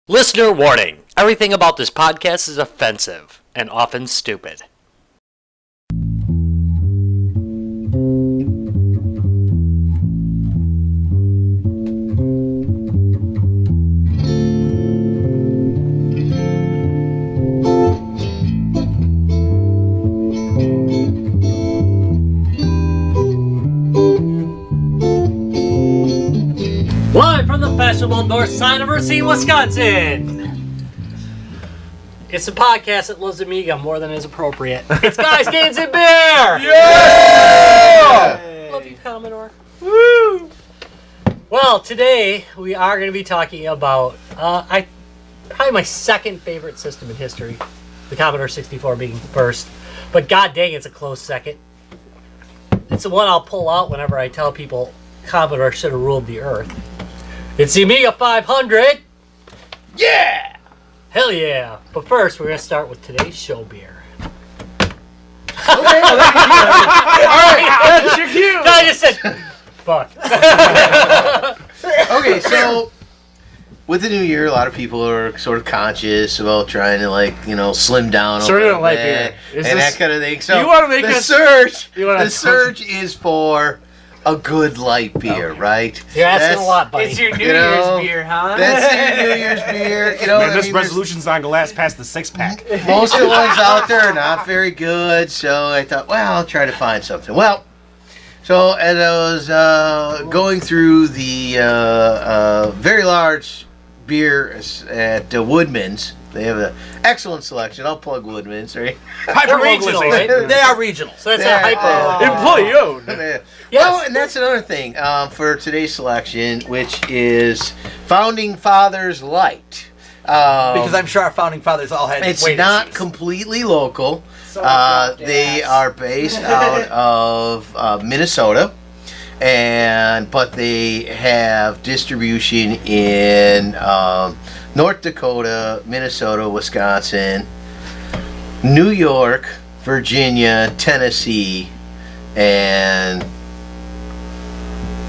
Listener warning. Everything about this podcast is offensive and often stupid. Live from the fashionable north side of Racine, Wisconsin. It's a podcast that loves Amiga more than is appropriate. It's Guys, Games, and Beer! Yeah! Love you, Commodore. Woo! Well, today we are going to be talking about probably my second favorite system in history. The Commodore 64 being first. But god dang, it's a close second. It's the one I'll pull out whenever I tell people Commodore should have ruled the earth. It's the Amiga 500. Yeah! Hell yeah. But first, we're going to start with today's show beer. All right, that's your cue. No, I just said, fuck. Okay, so with the new year, a lot of people are sort of conscious about trying to, slim down So a we're little gonna bit beer. and that kind of thing. So you want to make the us surge, you wanna- the surge is for a good light beer, right? You're asking a lot, buddy. It's your New Year's beer, huh? That's your New Year's beer. Man, this resolution's not gonna last past the 6-pack. Most of the ones out there are not very good, so I thought, well, I'll try to find something. Well, so as I was going through the very large beer at Woodman's, they have an excellent selection. I'll plug Woodman's, right? They're regional, right? They are regional. So that's a hyper. Employee owned. Yes. Yes. Well, and that's another thing for today's selection, which is Founding Fathers Light. Because I'm sure our founding fathers all had It's weight not issues. completely local. They are based out of Minnesota, but they have distribution in North Dakota, Minnesota, Wisconsin, New York, Virginia, Tennessee, and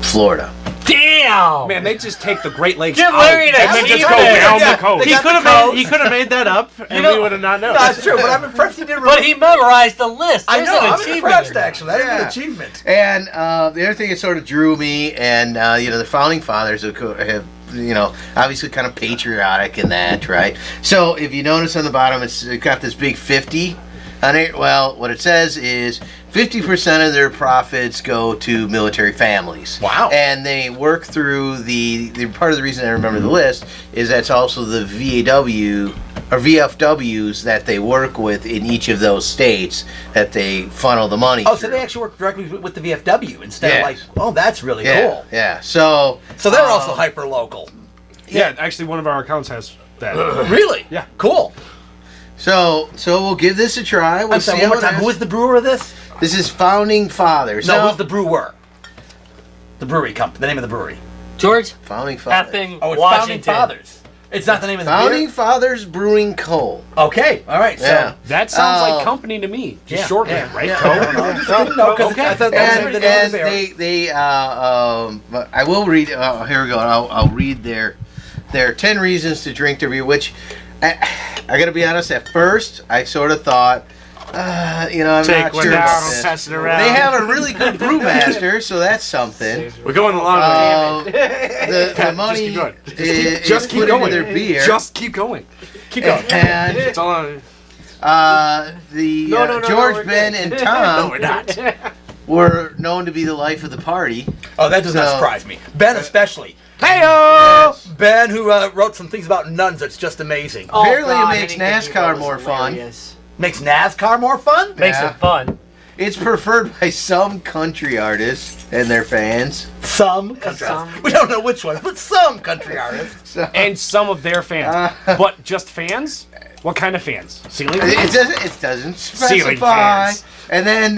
Florida. Damn! Man, they just take the Great Lakes Give out Larry and an then just achievement. go down Yeah, the coast. they got the coast. He could have made that up, and know- we would have not known. No, that's true, but I'm impressed he did. But he memorized the list. I There's know. an I'm achievement impressed there. actually. That is Yeah. an achievement. And the other thing that sort of drew me, and the founding fathers have obviously kind of patriotic in that, right? So if you notice on the bottom, it's got this big 50 on it. Well, what it says is 50% of their profits go to military families. Wow. And they work through the part of the reason I remember the list is that's also the VAW or VFWs that they work with in each of those states that they funnel the money Oh, so through. they actually work directly with the VFW instead Yeah. of that's really Yeah, cool. yeah. So So they're also hyper local. Yeah, actually, one of our accounts has that. Really? Yeah. Cool. So we'll give this a try. We'll I'm sorry, see one more how time. it Who is. is the brewer of this? This is Founding Fathers. No, Now- who's the brewer? The brewery company. The name of the brewery. George, Founding Fathers. effing Oh, it's Washington. Founding Fathers. It's not the name of the Founding beer? Fathers Brewing Co. Okay. All right. So. Yeah. That sounds like Oh. company to me. Just Yeah, shorthand, yeah, right? yeah. Co? I didn't know, 'cause Okay. I thought that was the name And of the beer. they I will read. Here we go. I'll read their 10 reasons to drink their beer. Which I gotta be honest. At first, I sort of thought, I'm Take not one sure down, about this. pass it around. They have a really good brewmaster, so that's something. We're going along with The money keep going. is Just keep put going. into their beer. Just keep going. Keep going. And It's all on. George, we're Ben, good. and Tom No, we're not. were known to be the life of the party. Oh, that does not So- surprise me. Ben especially. Hey-o! Yes. Ben, who wrote some things about nuns that's just amazing. Oh, Apparently God, it makes anything he NASCAR wrote was more fun. hilarious. Makes NASCAR more fun? Makes Yeah. it fun. It's preferred by some country artists and their fans. Some country artists. We don't know which ones, but some country artists. So And some of their fans. But just fans? What kind of fans? Ceiling fans? it doesn't Ceiling specify. fans. And then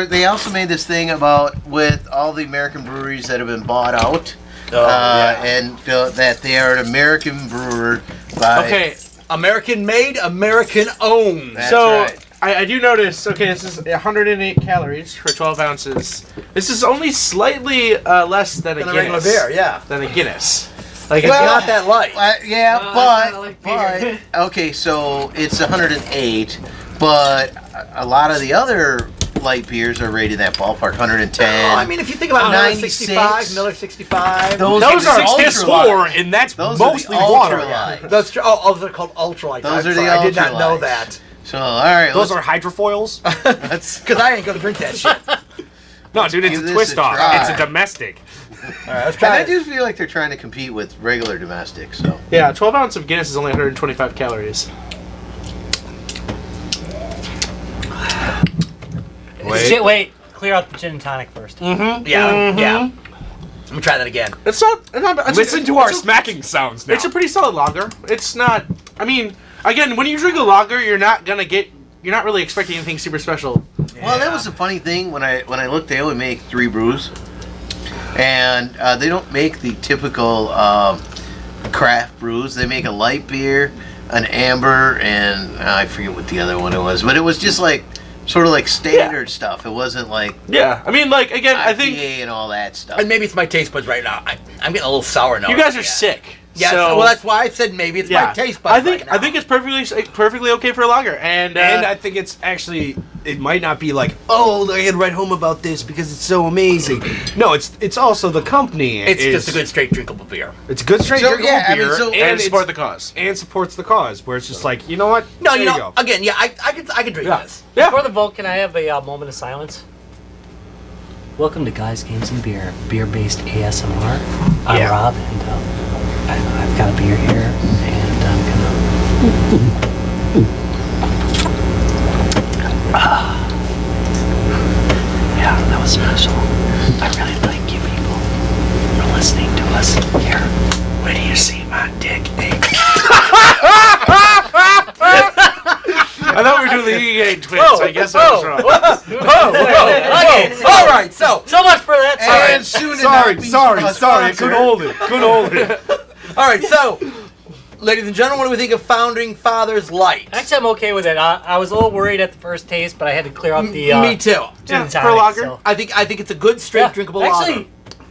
they also made this thing about with all the American breweries that have been bought out. And that they are an American brewer by. Okay, American made, American owned. That's so right. I do notice, this is 108 calories for 12 ounces. This is only slightly less than a Than a regular Guinness. beer, yeah. Than a Guinness. Like, it's not that light. Yeah, I like beer. but okay, so it's 108, but a lot of the other light beers are rated in that ballpark, 110. I mean, if you think about Miller 96. 65, Miller 65. Those are ultra 64, light. and that's Those are mostly the water. ultralight. That's true. Oh, they're called ultralight. Those I'm are the sorry, I did not know ultralights. that. So, all right, Those are hydrofoils? let's Because I ain't going to drink that shit. No, dude, it's give a this twist a off. try. It's a domestic. All right, let's And try I it. do feel like they're trying to compete with regular domestics. So Yeah, 12 ounce of Guinness is only 125 calories. Wait, clear out the gin and tonic first. Yeah, yeah. Let me try that again. It's not. Listen to our smacking sounds now. It's a pretty solid lager. It's not. I mean, again, when you drink a lager, you're not really expecting anything super special. Well, that was the funny thing when I looked. They only make 3 brews, and they don't make the typical craft brews. They make a light beer, an amber, and I forget what the other one it was. But it was just like sort of like standard stuff. It wasn't like Yeah, I mean, like again, IPA I think and all that stuff. And maybe it's my taste buds right now. I'm getting a little sour now. you guys are sick. Yeah, so, well, that's why I said maybe it's my taste buds. I think right now. I think it's perfectly okay for a lager, and I think it's actually, it might not be like, oh, I had to write home about this because it's so amazing. No, it's also the company. it's just a good straight drinkable beer. It's a good straight So, drinkable yeah, I mean, beer, so- and and support it's- the cause. and supports the cause. Where it's just like, you know what? No, There you know, go. again, yeah, I could drink Yeah. this. Yeah. Before the vote, can I have a moment of silence? Welcome to Guys, Games, and Beer, beer-based ASMR. I'm Yeah. Rob, and I've got a beer here, and I'm gonna. Yeah, that was special. I really thank you people for listening to us here. Where do you see my dick? I thought we were doing the E-Gang twins. So I guess I was wrong. Okay, All right, so so much for that. and soon to not be Sorry. sponsored. Couldn't hold it. all right, so, ladies and gentlemen, what do we think of Founding Fathers Light? Actually, I'm okay with it. I was a little worried at the first taste, but I had to clear out the Me too. gin and for a tonic, lager. so- I think it's a good straight drinkable Actually, lager.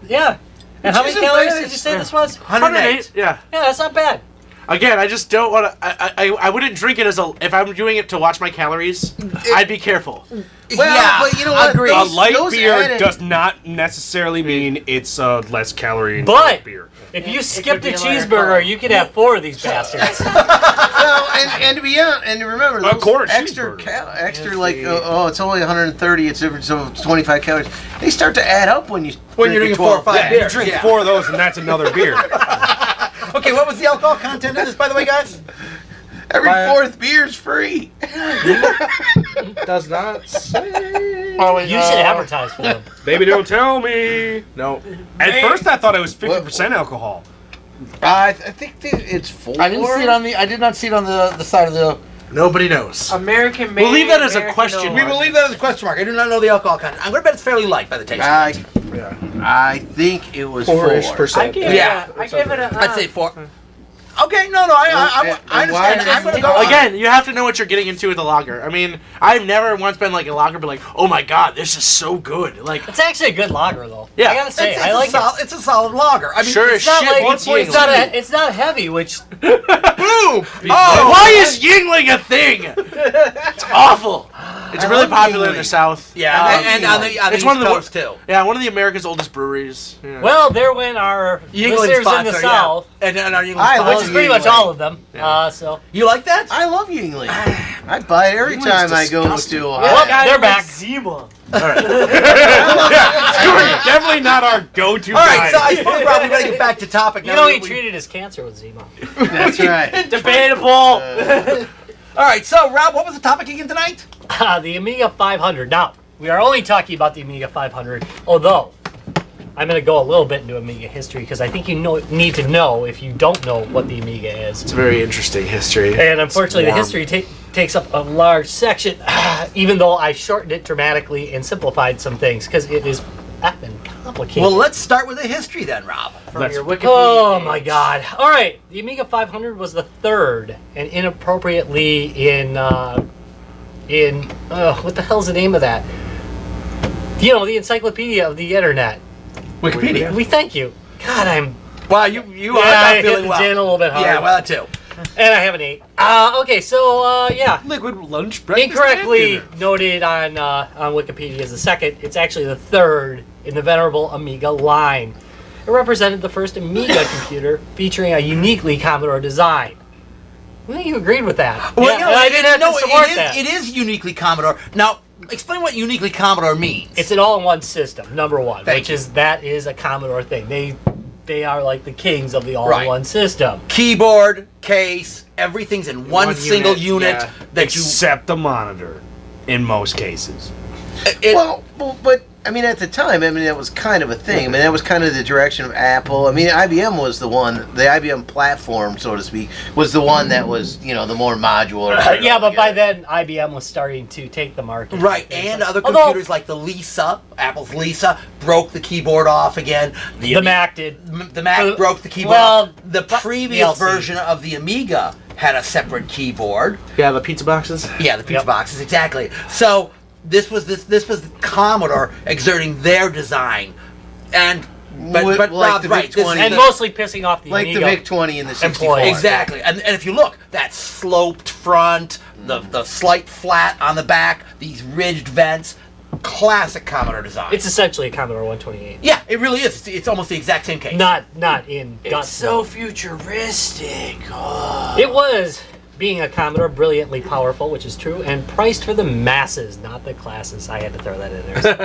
yeah. And how many isn't calories bad. did you say this was? 108. Yeah. Yeah, that's not bad. Again, I just don't want to. I wouldn't drink it as a. If I'm doing it to watch my calories, I'd be careful. Well, yeah, but you know what? agreed. A light Those beer added- does not necessarily mean it's a less calorie But beer. if you It skip could the be a lighter cheeseburger, color. you could have 4 of these bastards. Well, and to be honest, and remember A those quarter extra cheeseburger. extra like it's only 130. It's different, so 25 calories. They start to add up when you When you're drink drinking 4 or 5 Yeah, you beers. drink yeah. 4 of those, and that's another beer. Okay, what was the alcohol content of this, by the way, guys? Every 4th beer's free. Does not say. You should advertise for them. Baby, don't tell me. No. At first, I thought it was 50% alcohol. I think it's 4. I didn't see it on the. I did not see it on the side of the. Nobody knows. American made. We'll leave that as a American question owned. We will leave that as a question mark. I do not know the alcohol content. I'm gonna bet it's fairly light by the taste. I think it was 4-ish 4. percent. I give Yeah. it. I give it a. I'd say 4. Okay, no, I And why understand. I'm gonna is- go on. Again, you have to know what you're getting into with a lager. I mean, I've never once been like a lager, but like, oh my god, this is so good. Like, It's actually a good lager, though. Yeah. I gotta say, It's I like it. It's a solid lager. I mean, sure as It's not shit like beats it's not, Yingling. it's not heavy, which Boom! Oh, why is Yingling a thing? It's awful. It's I really love popular in the Yingling. South. yeah, and on the It's East one of the Coast too. Yeah, one of the America's oldest breweries. Yeah. well, there went our Yingling listeners in spots the are, South, yeah. And our Yingling I spots. love which is pretty much Yingling. all of them. So You like that? I love Yingling. I buy it every time I go disgusting. to. Well, they're back. Zima. Definitely not our go-to All right, so guy. I suppose Rob, we gotta get back to topic You now. know that he we- treated his cancer with Zima. That's right. Debatable. All right, so Rob, what was the topic again tonight? The Amiga 500. Now, we are only talking about the Amiga 500, although I'm going to go a little bit into Amiga history because I think you need to know if you don't know what the Amiga is. It's a very interesting history. And unfortunately, the warm. history takes up a large section, even though I've shortened it dramatically and simplified some things because it is effing complicated. Well, let's start with the history then, Rob. From your Wikipedia. Oh my page. god. All right. The Amiga 500 was the third and inappropriately in what the hell's the name of that? You know, the encyclopedia of the internet. Wikipedia. We thank you. God, I'm Wow, you Yeah, are I not hit feeling the well. gin a little bit hard. Yeah, well, that too. And I have an 8. Okay, so, yeah. Liquid lunch breakfast. Incorrectly and dinner. noted on Wikipedia as the second. It's actually the third in the venerable Amiga line. It represented the first Amiga computer featuring a uniquely Commodore design. Well, you agreed with that. Well, Yeah, you know, and I didn't have to support that. it is uniquely Commodore. Now, explain what uniquely Commodore means. It's an all-in-one system, number one, Thank which you. that is a Commodore thing. They are like the kings of the all-in-one system. Keyboard, case, everything's in one single unit yeah. that you. Except the monitor, in most cases. Well, but I mean, at the time, I mean, that was kind of a thing. I mean, that was kind of the direction of Apple. I mean, IBM was the one, the IBM platform, so to speak, was the one that was, the more modular. Yeah, but by then IBM was starting to take the market. Right, and other Although- computers like the Lisa, Apple's Lisa, broke the keyboard off again. The Mac did. The Mac broke the keyboard well, off. The previous DLC. version of the Amiga had a separate keyboard. Yeah, the pizza boxes. Yeah, the pizza Yep. boxes, exactly. So this was Commodore exerting their design, and but Like Rob's the right. VIC-20. And mostly pissing off the Like the Amiga. VIC-20 in the 64. employees. Exactly, and if you look, that sloped front, the slight flat on the back, these ridged vents, classic Commodore design. It's essentially a Commodore 128. Yeah, it really is. It's almost the exact same case. Not in guts. though. futuristic. It was, being a Commodore, brilliantly powerful, which is true, and priced for the masses, not the classes. I had to throw that in there.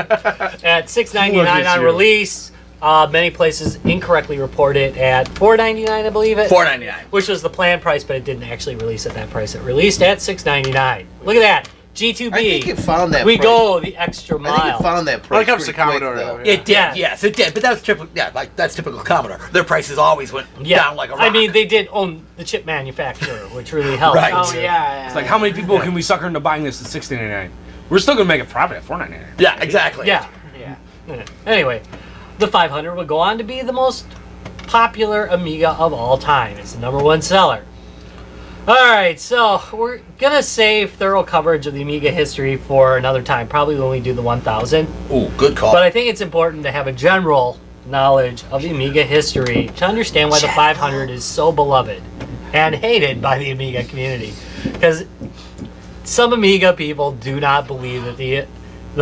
At $6.99 Look at on you. release, many places incorrectly report it at $4.99, I believe it. $4.99. Which was the planned price, but it didn't actually release at that price. It released at $6.99. Look at that. G2B. I think it found that we price. go the extra I think mile. it found that When price it comes to pretty quick, Commodore, though. though, It did, Yeah. yes, it did. But that's typical. Yeah, that's typical Commodore. Their prices always went down like a rock. I mean, they did own the chip manufacturer, which really helped. Right. Oh yeah. It's like, how many people can we sucker into buying this at $6.99? We're still gonna make a profit at $4.99. yeah, exactly. Yeah. Yeah. Anyway, the 500 would go on to be the most popular Amiga of all time. It's the #1 seller. Alright, so we're going to save thorough coverage of the Amiga history for another time, probably when we do the 1000. Ooh, good call. But I think it's important to have a general knowledge of the Amiga history to understand why the 500 is so beloved and hated by the Amiga community. Because some Amiga people do not believe that the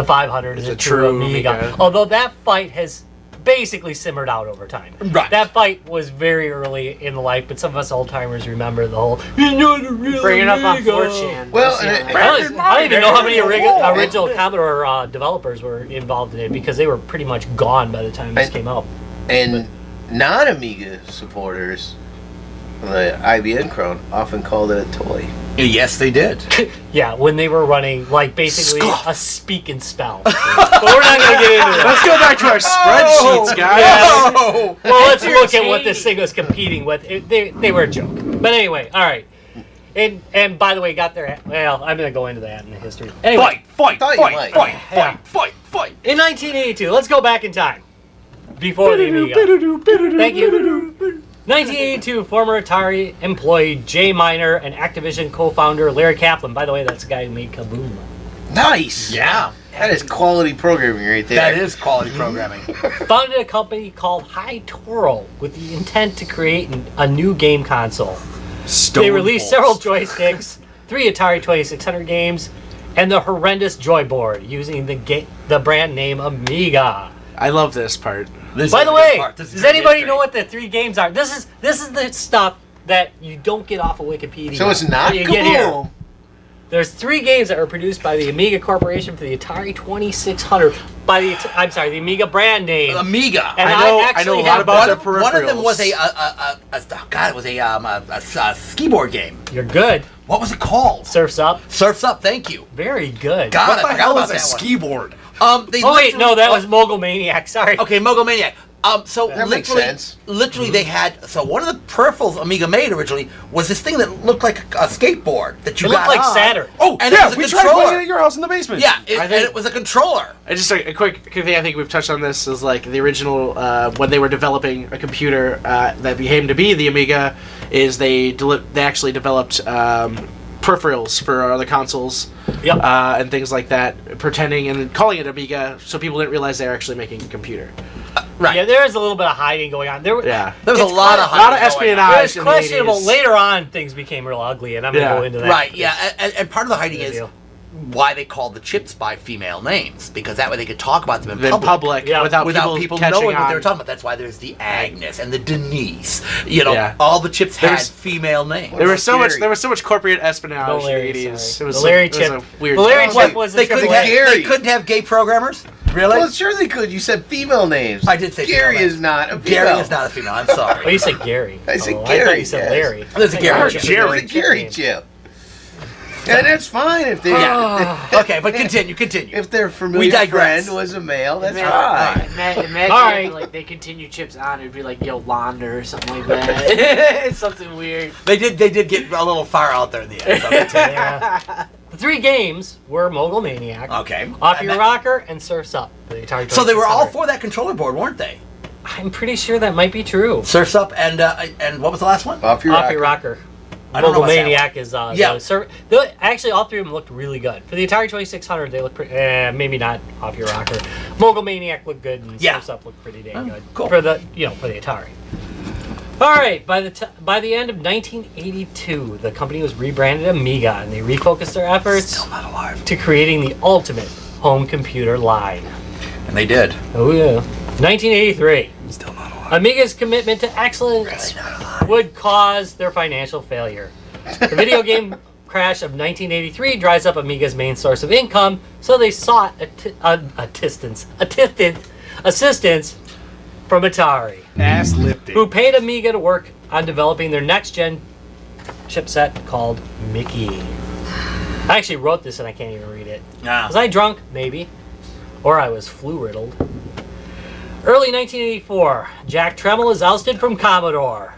500 is a true Amiga. Although that fight has basically simmered out over time. Right. That fight was very early in the life, but some of us old timers remember the whole "You're not a real Bring it up on Amiga." 4chan. Well, Yeah. and I don't even know how many original Commodore developers were involved in it because they were pretty much gone by the time this came out. And non-Amiga supporters, the IBM crowd, often called it a toy. Yes, they did. Yeah, when they were running like basically Scoff. a speak and spell. But we're not going to get into that. Let's go back to our spreadsheets, guys. Oh, Well, let's look at what this thing was competing with. They were a joke. But anyway, all right. And by the way, got their well. I'm going to go into that in the history. Anyway, Fight! Thought you might. Fight! in 1982, let's go back in time. Before the Amiga. Thank you. 1982, former Atari employee Jay Miner and Activision co-founder Larry Kaplan. By the way, that's the guy who made Kaboom. Nice! yeah. That is quality programming right there. That is quality programming. Founded a company called High Toro with the intent to create a new game console. They released several joysticks, 3 Atari 2600 games, and the horrendous Joy Board using the brand name Amiga. I love this part. By the way, does anybody know what the 3 games are? This is the stuff that you don't get off of Wikipedia. So it's not You get here. Kaboom. There's 3 games that were produced by the Amiga Corporation for the Atari 2600 by the Amiga brand name. Amiga. And I know actually a lot have about their one- peripherals. One of them was a ski board game. You're good. What was it called? Surf's Up. Surf's Up. Thank you. Very good. God, What I the forgot hell about is a that one. ski board? They Oh wait, no, literally- that was Mogul Maniac. Sorry. Okay, Mogul Maniac. So That makes literally, sense. literally they had. So one of the peripherals Amiga made originally was this thing that looked like a skateboard that you It looked got like on. Saturn. Oh, and yeah, it was a we tried controller. playing it at your house in the basement. Yeah, think- and it was a controller. Just a quick thing I think we've touched on this is like the original when they were developing a computer that became to be the Amiga is they actually developed peripherals for other consoles Yep. and things like that, pretending and calling it Amiga so people didn't realize they were actually making a computer. Right. Yeah, there is a little bit of hiding going on. There was There was a it's lot of quite- A lot of hiding going on. espionage. It was in the questionable. 80s. Later on, things became real ugly, and I'm going to Yeah. go into that. Right, yeah, and part of the hiding Good is deal. why they called the chips by female names, because that way they could talk about them in In public. public, Yeah. without people catching knowing what they on. were talking about. That's why there's the Agnes and the Denise. You know, Yeah. all the chips There had was- female names. There was so much. Gary? There was so much corporate espionage No in the Larry, 80s. sorry. It was The Larry it was chip. a weird. The Larry time. chip was they the couldn't, triple A. Gary. they couldn't have gay programmers? Really? Well, sure they could. You said female names. I did say Gary female is names. not a female. Gary is not a female. I'm Oh, sorry. you said Gary. I said I thought Gary, you said yes. Larry. There's a I Gary heard chip. There's a chip Gary name. chip. And that's fine if they Okay, but continue. if their We familiar digress. friend was a male, that's Imagine, fine. imagine All right. if, like they continue chips on, it'd be like Yolanda or something like that. Something weird. They did get a little far out there in the end. Yeah. The three games were Mogul Maniac, Okay. Off And Your that- Rocker, and Surf's Up. The Atari So they were all 2600. for that controller board, weren't they? I'm pretty sure that might be true. Surf's Up and what was the last one? Off your Off Your rocker. Rocker. I don't know Mogul what's that Maniac is Yeah. actually all three of them looked really good. For the Atari 2600, they look pretty. Maybe not Off Your Rocker. Mogul Maniac looked good, and Yeah. Surf's Up looked pretty dang good cool. for the for the Atari. All right, by the end of 1982, the company was rebranded Amiga, and they refocused their efforts Still not alive. to creating the ultimate home computer line. And they did. Oh yeah, 1983. Still not alive. Amiga's commitment to excellence would cause their financial failure. The video game crash of 1983 dries up Amiga's main source of income, so they sought assistance from Atari, Ass lifting. who paid Amiga to work on developing their next-gen chipset called Mickey. I actually wrote this and I can't even read it. Was I drunk? Maybe. Or I was flu-riddled. Early 1984, Jack Tramiel is ousted from Commodore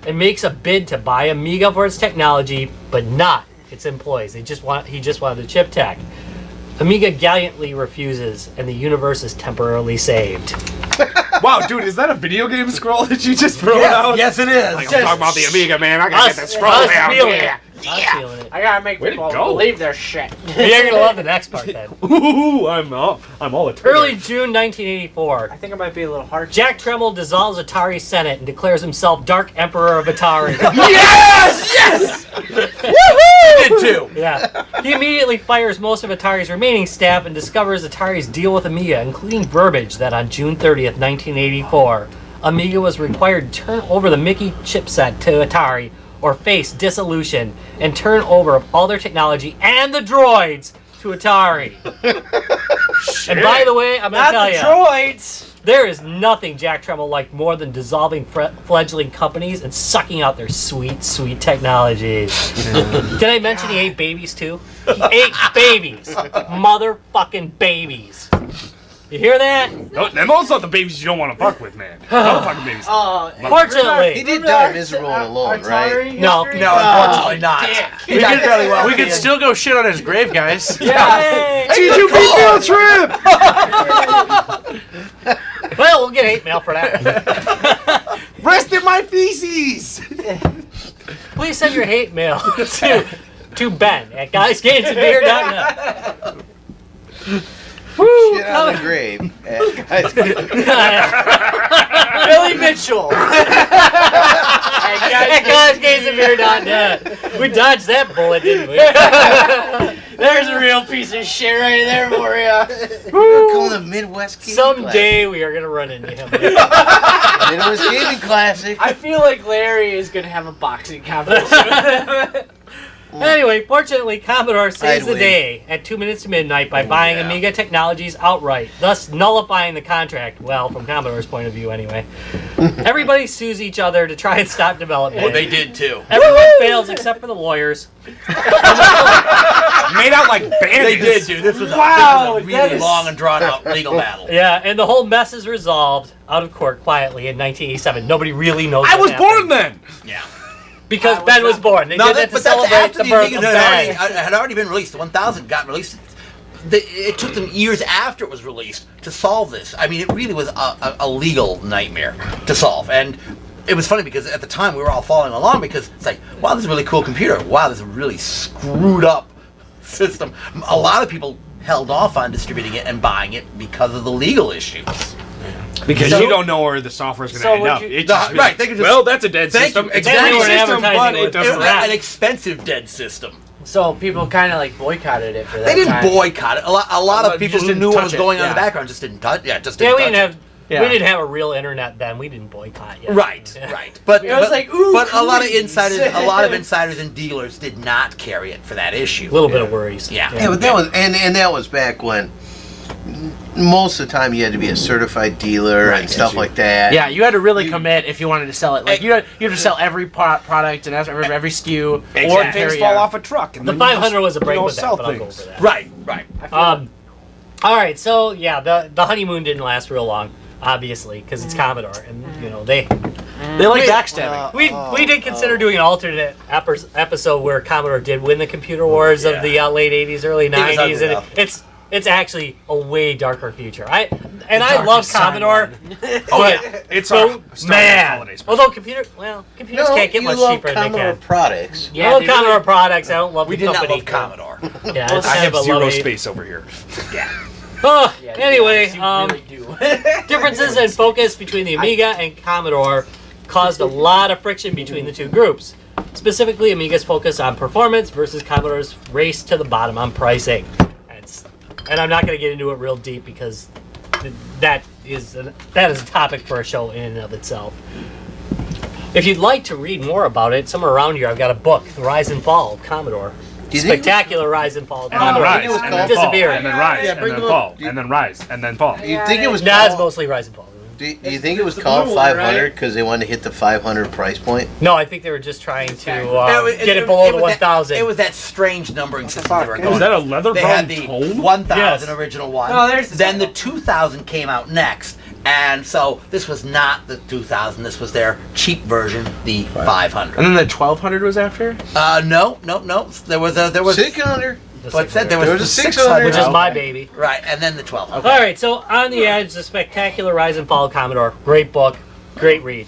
and makes a bid to buy Amiga for its technology, but not its employees. He just wanted the chip tech. Amiga gallantly refuses, and the universe is temporarily saved. Wow, dude, is that a video game scroll that you just throw out? Yes, it is. Like, I'm talking about the Amiga, man. I gotta get that scroll us down. feeling Yeah. it. I'm feeling it. I gotta make Way to people go. believe their shit. You're gonna love the next part then. Ooh, I'm all attentive. Early June 1984, I think I might be a little hard. Jack Tramiel dissolves Atari's Senate and declares himself Dark Emperor of Atari. Yes! Yes! Woohoo! Did too. Yeah. He immediately fires most of Atari's remaining staff and discovers Atari's deal with Amiga, including verbiage that on June 30th, 1984, Amiga was required to turn over the Mickey chipset to Atari or face dissolution and turn over all their technology and the droids to Atari. And by the way, I'm going to Not tell the you, droids. there is nothing Jack Tramiel liked more than dissolving fledgling companies and sucking out their sweet, sweet technologies. Did I mention he ate babies too? He ate babies. Motherfucking babies. You hear that? No, them those are the babies you don't want to fuck with, man. Don't fucking babies. He Fortunately, did die miserable and alone, right? no. No, unfortunately not. He died fairly well. We could still go shit on his grave, guys. Yay. T2B field trip! Well, we'll get hate mail for that. Rest in my feces! Please send your hate mail to Ben at guysgamesandbeer.net. Shit on the grave. Guys, Billy Mitchell. At guysgamesandbeer.net. We dodged that bullet, didn't we? There's a real piece of shit right there for you. call the Midwest Gaming Someday we are going to run into him. Classic. Midwest Gaming Classic. I feel like Larry is gonna have a boxing competition. Anyway, fortunately, Commodore saves I'd the win. day at 2 minutes to midnight by buying yeah. Amiga Technologies outright, thus nullifying the contract. Well, from Commodore's point of view, anyway. Everybody sues each other to try and stop development. Well, they did too. Everyone fails except for the lawyers. Made out like They bandits. did, dude. This was a Wow, that really is- long and drawn out legal battle. Yeah, and the whole mess is resolved out of court quietly in 1987. Nobody really knows. I what was happened. born then! Yeah. because I was Ben was not. born. They No, did that to but that's celebrate after the the birth Amiga of Ben. had already been released. The 1000 got released. It took them years after it was released to solve this. I mean, it really was a legal nightmare to solve. And it was funny because at the time we were all following along because it's like, wow, this is a really cool computer. Wow, this is a really screwed up system. A lot of people held off on distributing it and buying it because of the legal issues. Because So- you don't know where the software's going to So end would up. you- It No, just right, they could just- well, that's a dead Thank system. you. It's a Exactly dead what system, advertising but it was. doesn't It was rap. an expensive dead system. So people kind of like boycotted it for that They didn't time. boycott it. A lot of You people just who didn't knew what touch was it, going on in yeah. the background just didn't touch. Yeah, just Yeah, didn't we touch didn't it. have Yeah. we didn't have a real internet then. We didn't boycott yet. Right, Yeah. right. But It was like, ooh, but a lot of please. insiders, and dealers did not carry it for that issue. A little bit of worries. Yeah. Yeah, but that was and that was back when most of the time you had to be a certified dealer and stuff like that. Yeah, you had to really commit if you wanted to sell it. Like you had to sell every product and every SKU. Or Or things carry fall out. off a truck. And The then you 500 was a break don't with that, sell but I'll go things. over that. Right, right. All right, so yeah, the honeymoon didn't last real long, obviously, because it's Commodore, and you know they They like We- backstabbing. we did consider doing an alternate episode where Commodore did win the computer wars of the late '80s, early was ugly, '90s, and though. it's actually a way darker future. I love darkest Commodore. Oh, but- yeah. It's so our Star Wars man, holiday special. although computers No, can't get you much love cheaper than they Commodore can. products. I love they Commodore really- products. I don't love We the did not company. love Commodore. Yeah, it's I kind have of a zero love-hate. space over here. Oh, Yeah, anyway, you really do. differences in focus between the Amiga and Commodore caused a lot of friction between the two groups. Specifically, Amiga's focus on performance versus Commodore's race to the bottom on pricing. And I'm not going to get into it real deep because that is a topic for a show in and of itself. If you'd like to read more about it, somewhere around here I've got a book, The Rise and Fall of Commodore. Do you think- Spectacular rise and fall of And then Commodore. rise, it was and called then fall, disappear. and then rise, Yeah, and bring then them fall, up. and then rise, and then fall. You think it was Nah, it's called, mostly rise and fall. do you think it was the called blue one, 500 because they wanted to hit the 500 price point? No, I think they were just trying to It get it below the was 1,000. It was that strange numbering system they were going. Was that a leather They had bound the tome? 1,000 Yes. original one. Oh, there's the then the title. 2,000 came out next, and so this was not the 2,000. This was their cheap version, the 500. And then the 1200 was after? No. There was 600. What said there was, There was a 600, 600, which is Okay. my baby. right, and then the 12. All right, so On the Edge, The Spectacular Rise and Fall of Commodore. Great book, great read.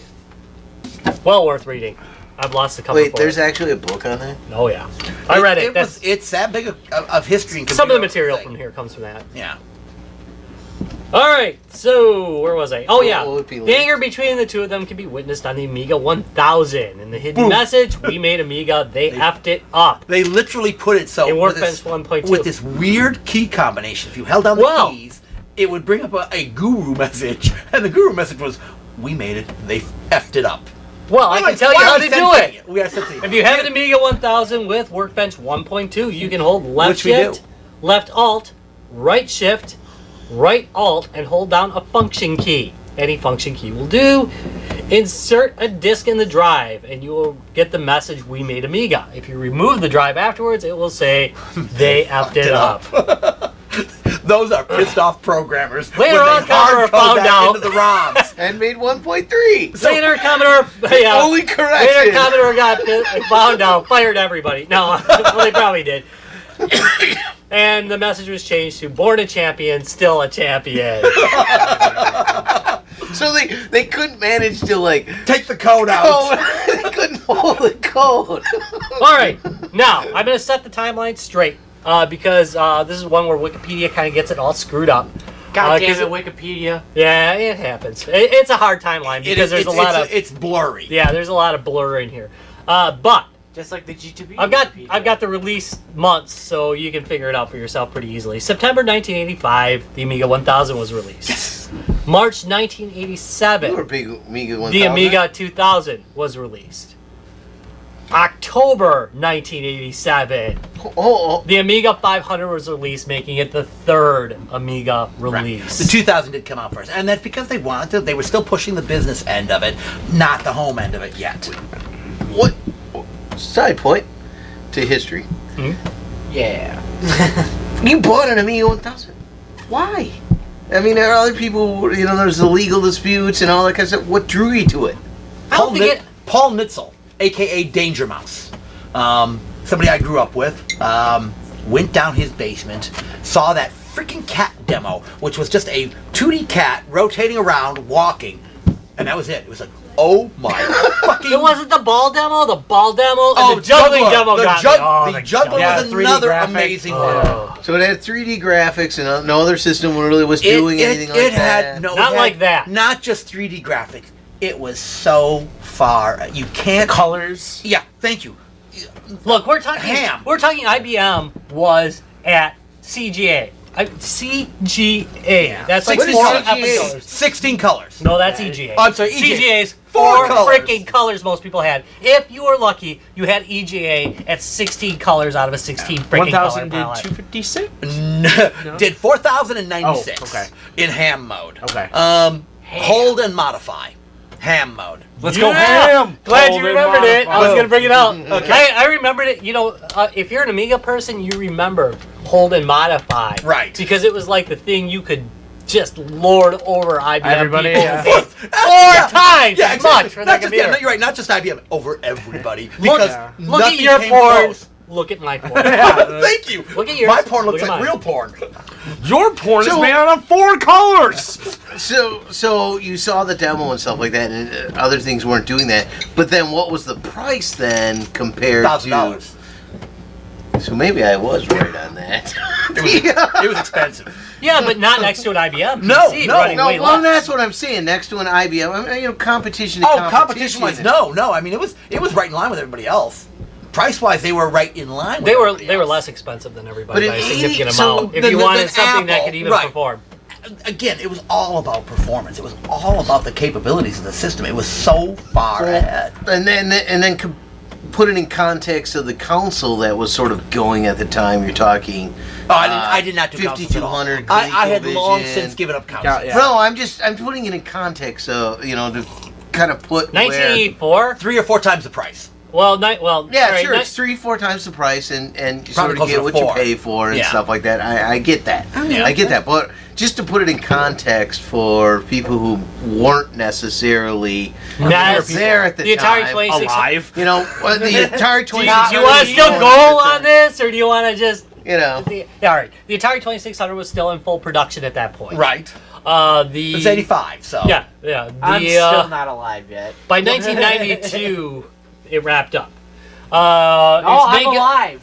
Well worth reading. I've lost the cover Wait, for there's it. actually a book on that? Oh, yeah. I read it. It's that big of history. And Some of the computer material thing. from here comes from that. Yeah. All right, so where was I? Oh, yeah. What would be The linked? anger between the two of them can be witnessed on the Amiga 1000. In the hidden message, we made Amiga, they effed it up. They literally put it so In with Workbench this, 1.2. with this weird key combination. If you held down the Wow. keys, it would bring up a guru message, and the guru message was, "We made it. They effed it up." Well, I can tell you how to do it. We are sensing If you have an Amiga 1000 with Workbench 1.2, you can hold left Which we do. shift, left alt, right shift, right alt, and hold down a function key. Any function key will do. Insert a disk in the drive, and you will get the message, we made Amiga. If you remove the drive afterwards, it will say, they effed it up. Those are pissed off programmers. Later when on, they hard Commodore code found that out. into the ROMs. And made 1.3. Later, Commodore, yeah, Only later correction. Commodore got found out, fired everybody. No, well, they probably did. And the message was changed to born a champion, still a champion. So they couldn't manage to like Take the code out. code. They couldn't follow the code. All right, now I'm going to set the timeline straight because this is one where Wikipedia kind of gets it all screwed up. God damn 'cause it, Wikipedia. Yeah, it happens. It's a hard timeline because there's a lot of It's blurry. there's a lot of blur in here. But Just like the G2B. I've got the release months, so you can figure it out for yourself pretty easily. September 1985, the Amiga 1000 was released. March You were 1987, a big Amiga 1000. the Amiga 2000 was released. October 1987, Oh, the Amiga 500 was released, making it the third Amiga Right. release. The 2000 did come out first, and that's because they wanted to. They were still pushing the business end of it, not the home end of it yet. what? Side point to history. Yeah. You bought an Amiga 1000. Why? I mean, there are other people, you know, there's the legal disputes and all that kind of stuff. What drew you to it? I don't think it. Paul Nitzel, aka Danger Mouse, somebody I grew up with, went down his basement, saw that freaking cat demo, which was just a 2D cat rotating around, walking, and that was it. It was like, Oh my fucking! It wasn't the ball demo. The ball demo. Oh, And the juggling Juggler. demo The got jug- me. Oh, the Juggler Yeah, was 3D another graphics. amazing one. Oh. So it had 3D graphics, and no other system really was doing anything like it that. had no, Not it had like that. Not just 3D graphics. It was so far. You can't. Colors. Yeah, thank you. Look, we're talking. Ham. We're talking. IBM was at CGA. CGA. That's like What is four CGA? episodes. 16 colors. No, that's EGA. Oh, I'm sorry, EGA. CGA's Four four colors. freaking colors most people had. If you were lucky, you had EGA at 16 colors out of a 16 freaking color 1000 did palette. 256. Did 4,096 Oh, okay. in ham mode. Okay. Hold and modify. Ham mode. Let's go Yeah. ham. Glad Hold you and remembered it. I was modify. going to bring it up. Okay. I remembered it. You know, if you're an Amiga person, you remember hold and modify. Right. Because it was like the thing you could just lord over IBM Everybody, people. yeah. Four times Yeah, as much exactly. for Not that just, computer. no, you're right. Not just IBM. Over everybody. Look, Because look at nothing your came porn. close. Look at my porn. Thank you. Look at yours. My porn looks Look at like mine. real porn. Your porn is So- made out of 4 colors. So you saw the demo and stuff like that, and other things weren't doing that. But then, what was the price then compared $1,000. to? So maybe I was right on that. It was expensive. Yeah, but not next to an IBM No, PC no, running No, way well, less. that's what I'm saying. Next to an IBM, I mean, competition. To Oh, competition-wise, no. I mean, it was right in line with everybody else. Price-wise, they were right in line with They were everybody else. less expensive than everybody But by a in significant 80 so amount. If then- you then wanted something that Apple, could even right. perform. Again, it was all about performance. It was all about the capabilities of the system. It was so far ahead. And then put it in context of the console that was sort of going at the time. You're talking. Oh, I did not do consoles at all. 5200. I had long ColecoVision. since given up consoles. Yeah. No, I'm putting it in context. So to kind of put. 1984? 3 or 4 times the price. Well, Yeah, sorry, sure. It's 3-4 times the price, and you sort of closer get to what 4. you pay for and Yeah. stuff like that. I get that. Yeah. I get that. But just to put it in context for people who weren't necessarily Yes. there at the The Atari time, 26. Alive. the Atari Do you 2600. want to still go on this, or do you want to just... Yeah, all right. The Atari 2600 was still in full production at that point. Right. The... It was 85, so. Yeah. I'm still not alive yet. By 1992, it wrapped up. Oh, its I'm alive.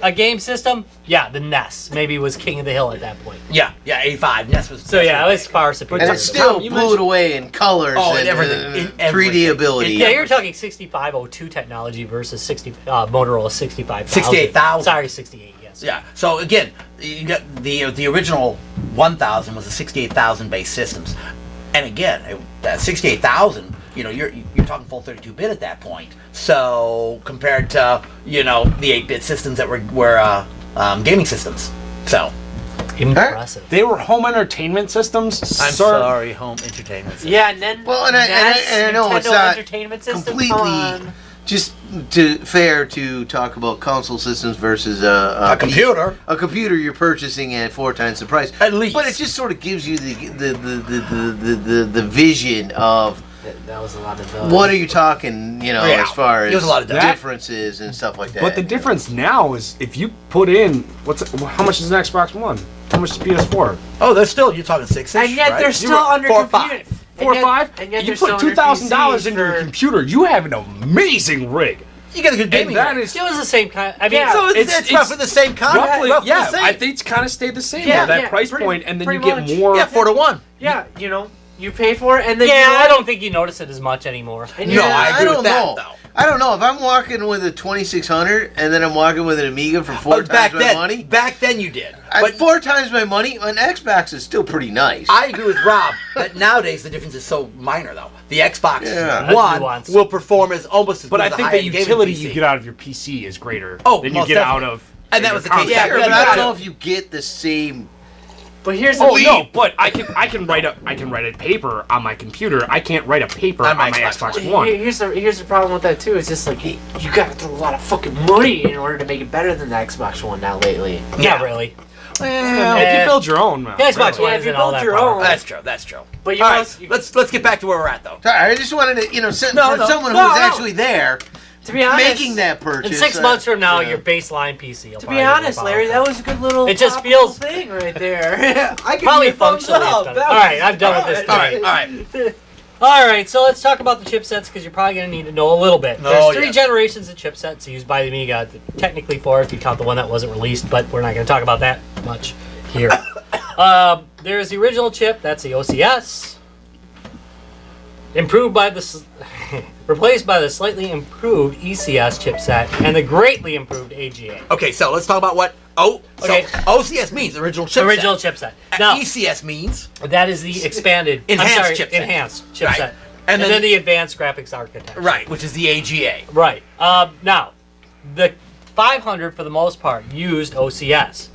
a game system. Yeah, the NES maybe was king of the hill at that point. Yeah, 85. NES was. So yeah, it was far superior. and it still you blew it away in colors Oh, and in everything. In 3D everything. ability. Yeah, you're talking 6502 technology versus Motorola 65,000. 68,000. Sorry, 68. Yes. Yeah. So again, you got the original 1000 was a 68,000 base systems, and again, that 68,000. You're talking full 32-bit at that point. So compared to the 8-bit systems that were gaming systems. So Impressive. They were home entertainment systems. I'm sorry, home entertainment. Systems. Yeah, and then Well, and I know it's Nintendo not Entertainment System. completely Come on. just fair to talk about console systems versus A computer. A computer you're purchasing at 4 times the price. At least. But it just sort of gives you the vision of That was a lot of those. what are you talking, Yeah. as far It was as a lot of that. differences and stuff like that. But the difference now is if you put in how much is an Xbox One? How much is PS4? Oh, they're still you're talking 6. And yet they're still under 4 or 5. computer. 4 or 5? And yet You they're still put under $2,000 PCs into your for- computer, you have an amazing rig. You get a good gaming. And that rig. is It was the same kind. I mean, Yeah. So it's- it's roughly the same content. roughly, roughly yeah. the same. I think it's kind of stayed the same. Yeah, that yeah, price pretty- point, and then you pretty get much. more. Yeah, 4 to 1. Yeah, you pay for it, and then yeah, I don't think you notice it as much anymore. And No, you're- I agree don't with that know. though. I don't know if I'm walking with a 2600 and then I'm walking with an Amiga for 4 But back times my then, money. back then you did. At But 4 times my money, an Xbox is still pretty nice. I agree with Rob that nowadays the difference is so minor though. The Xbox Yeah. One That's nuanced. will perform as almost as But good I as a think the high-end gaming utility PC. you get out of your PC is greater Oh, than you most get definitely. out of. And that your was the case console. back Sure, then. but I don't Yeah. know if you get the same. But here's the Oh thing. no! But I can write a paper on my computer. I can't write a paper On on my my Xbox Xbox One. Here's the problem with that too. It's just like you gotta throw a lot of fucking money in order to make it better than the Xbox One now lately. Not really. Well, if you build your own, The Xbox Yeah, One if you isn't all build that your powerful. own- That's true. That's true. But you All also, right, let's get back to where we're at though. Sorry, I just wanted to, for no. someone No, who's no. actually there, to be honest, making that purchase. In 6 months from now, yeah. your baseline PC will To probably be more honest, Larry, that powerful. was a good little. It just top feels- little thing right there. I give Probably you a thumbs functionally. up. It's That done. was- All right, I'm done with this. All right. All right, so let's talk about the chipsets because you're probably going to need to know a little bit. There's three generations of chipsets used by the Amiga. Technically four if you count the one that wasn't released, but we're not going to talk about that much here. There's the original chip. That's the OCS. Improved by the replaced by the slightly improved ECS chipset and the greatly improved AGA. Okay, so let's talk about what OCS means, original chipset. Original chipset. Now, ECS means that is the expanded Enhanced chipset. Enhanced chipset. Right. And then the advanced graphics architecture. right, which is the AGA. Right. Now, the 500 for the most part used OCS,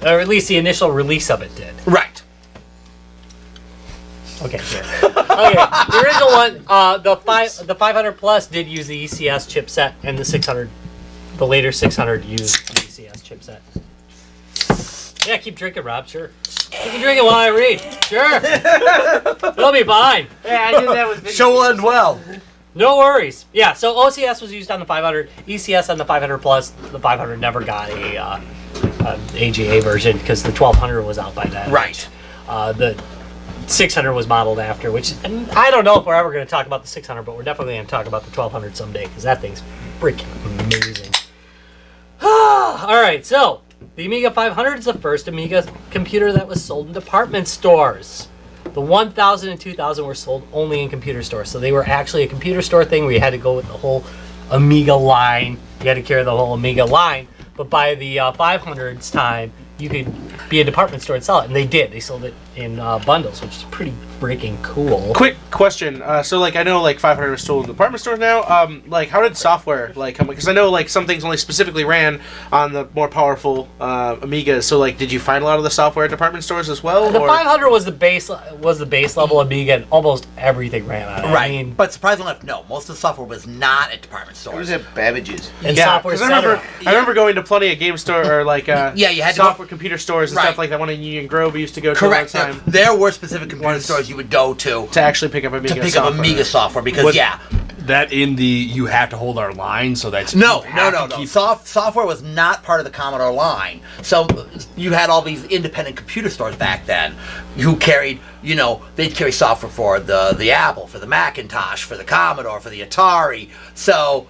or at least the initial release of it did. Right. Okay. Sure. Okay. The original one, the 500 plus did use the ECS chipset, and the 600, the later 600 used the ECS chipset. Yeah, keep drinking, Rob. Sure. You can drink it while I read. Sure. It'll be fine. Yeah, I knew that was. Show will end well. No worries. Yeah, so OCS was used on the 500, ECS on the 500 plus. The 500 never got a AGA version because the 1200 was out by then. Right. The 600 was modeled after, which and I don't know if we're ever going to talk about the 600, but we're definitely going to talk about the 1200 someday because that thing's freaking amazing. All right, so the Amiga 500 is the first Amiga computer that was sold in department stores. The 1000 and 2000 were sold only in computer stores, so they were actually a computer store thing where you had to go with the whole Amiga line. You had to carry the whole Amiga line, but by the 500's time, you could be a department store and sell it, and they did. They sold it in bundles, which is pretty freaking cool. Quick question. So, like, I know, like, 500 is sold in department stores now. Like, how did software, like, come? Because I know, like, some things only specifically ran on the more powerful Amigas. So, like, did you find a lot of the software at department stores as well? The 500 was the base level Amiga, and almost everything ran on it. Right. I mean, But surprisingly enough, no. Most of the software was not at department It stores. was at Babbage's. and Yeah, software 'cause I remember going to plenty of game store or like you had to software computer stores and Right. stuff like that. One in Union Grove we used to go to Correct. all the time There were specific computer Once- stores you would go to actually pick up Amiga pick software. up Amiga software because Was- yeah. That in the you have to hold our line, so that's No. you have to keep- Software was not part of the Commodore line. So you had all these independent computer stores back then who carried, they'd carry software for the Apple, for the Macintosh, for the Commodore, for the Atari. So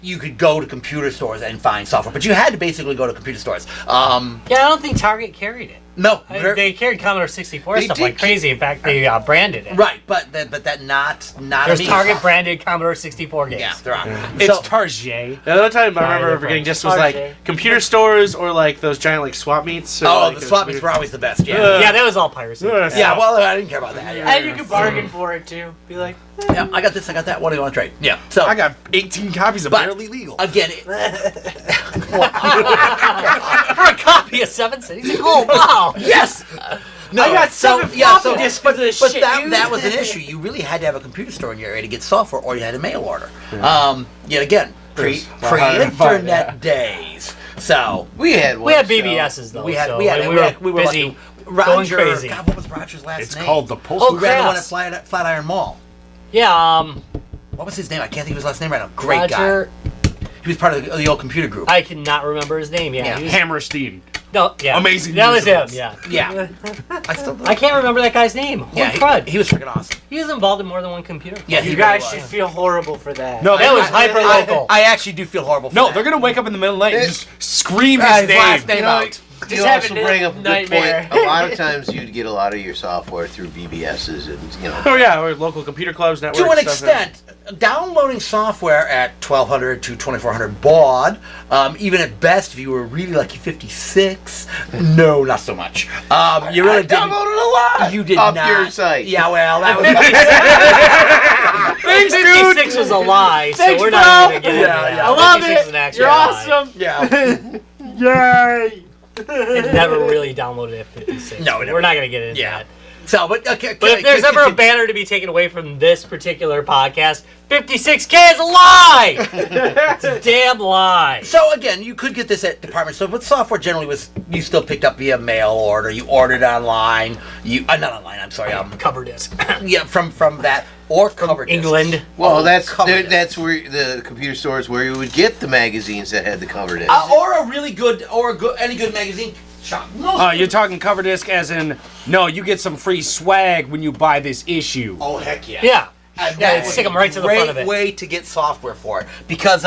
you could go to computer stores and find software, but you had to basically go to computer stores. yeah, I don't think Target carried it. No, They carried Commodore 64 They stuff did like crazy. In fact, they branded it. right, but that not There's Amiga Target software. branded Commodore 64 games. Yeah, there are. It's So- Target. The other time I Yeah, remember they're forgetting French. just was like Target. computer stores or like those giant like swap meets. Or, Oh, like, the those swap meets weird- were always the best. Yeah. Yeah, that was all piracy. Yeah, well, I didn't care about that. Yeah, And you could bargain for it too. Be like, yeah, I got this, I got that. What do you want to trade? Yeah. So I got 18 copies of But- Barely Legal. again, For a copy of Seven Cities of Gold. Wow. yes. No, I got seven floppy disks for this but shit, dude. that was an issue. You really had to have a computer store in your area to get software, or you had a mail order. Again, pre-internet days. So We had one. We had so- BBSs though. we had so, we had and we, were had, we were busy lucky. Roger, going crazy. God, what was Roger's last It's name? called the Oh, Postal. Who ran the one at Crafts. Flatiron Mall? Yeah, What was his name? I can't think of his last name right now. Great Roger. guy. He was part of the old computer group. I cannot remember his name. Yeah, Yeah. he was, Hammerstein. no, yeah, Amazing That was him. Musicals. Yeah, Yeah. I still. I can't remember that guy's name. Holy Yeah, crud! he was freaking awesome. He was involved in more than one computer. Yeah, you he guys really should was. feel horrible for that. No, That was hyper local. I actually do feel horrible for No, that. they're gonna wake up in the middle of the night and just scream Yeah, his his name. last name You know, out. you Just also have a bring up a good nightmare. point. A lot of times you'd get a lot of your software through BBSs and, Oh yeah, or local computer clubs, networks. To an stuff, yeah. extent, downloading software at 1200 to 2400 baud, even at best, if you were really lucky, 56. No, not so much. You really I didn't. downloaded a lot You did off not. your site. Yeah, well, that was. Thanks, 56 was a lie, so Thanks, we're not bro. going to get into that. yeah. I love 56 is it. an actual You're lie. awesome. Yeah. Yay! It never really downloaded at 56. No, it never we're not going to get into Yeah. that. So, but okay. But if there's ever a banner to be taken away from this particular podcast, 56K is a lie! It's a damn lie. So again, you could get this at department stores, but software generally was you still picked up via mail order. You ordered online. You not online. I'm sorry. Cover disc. Yeah, from that or cover discs. England. Well, cover discs. that's where the computer stores where you would get the magazines that had the cover disc. Or a really good, any good magazine shop. You're talking cover disc as in, no, you get some free swag when you buy this issue. Oh, heck yeah. Yeah. And Yeah, that was stick 'em right to the front of it. Great way to get software for it. Because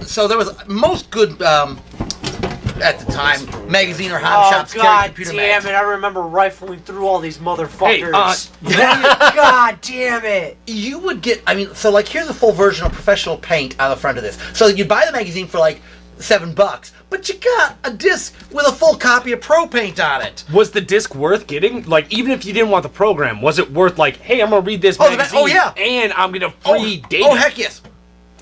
so there was most good, at the time, magazine or hobby shops carried God computer damn mags. it! I remember rifling through all these motherfuckers. Hey, God damn it! You would get, so like here's a full version of Professional Paint on the front of this. So you'd buy the magazine for like $7, but you got a disc with a full copy of Pro Paint on it. was the disc worth getting? Like, even if you didn't want the program, was it worth like, hey, I'm gonna read this magazine, and I'm gonna free data? Oh, heck yes.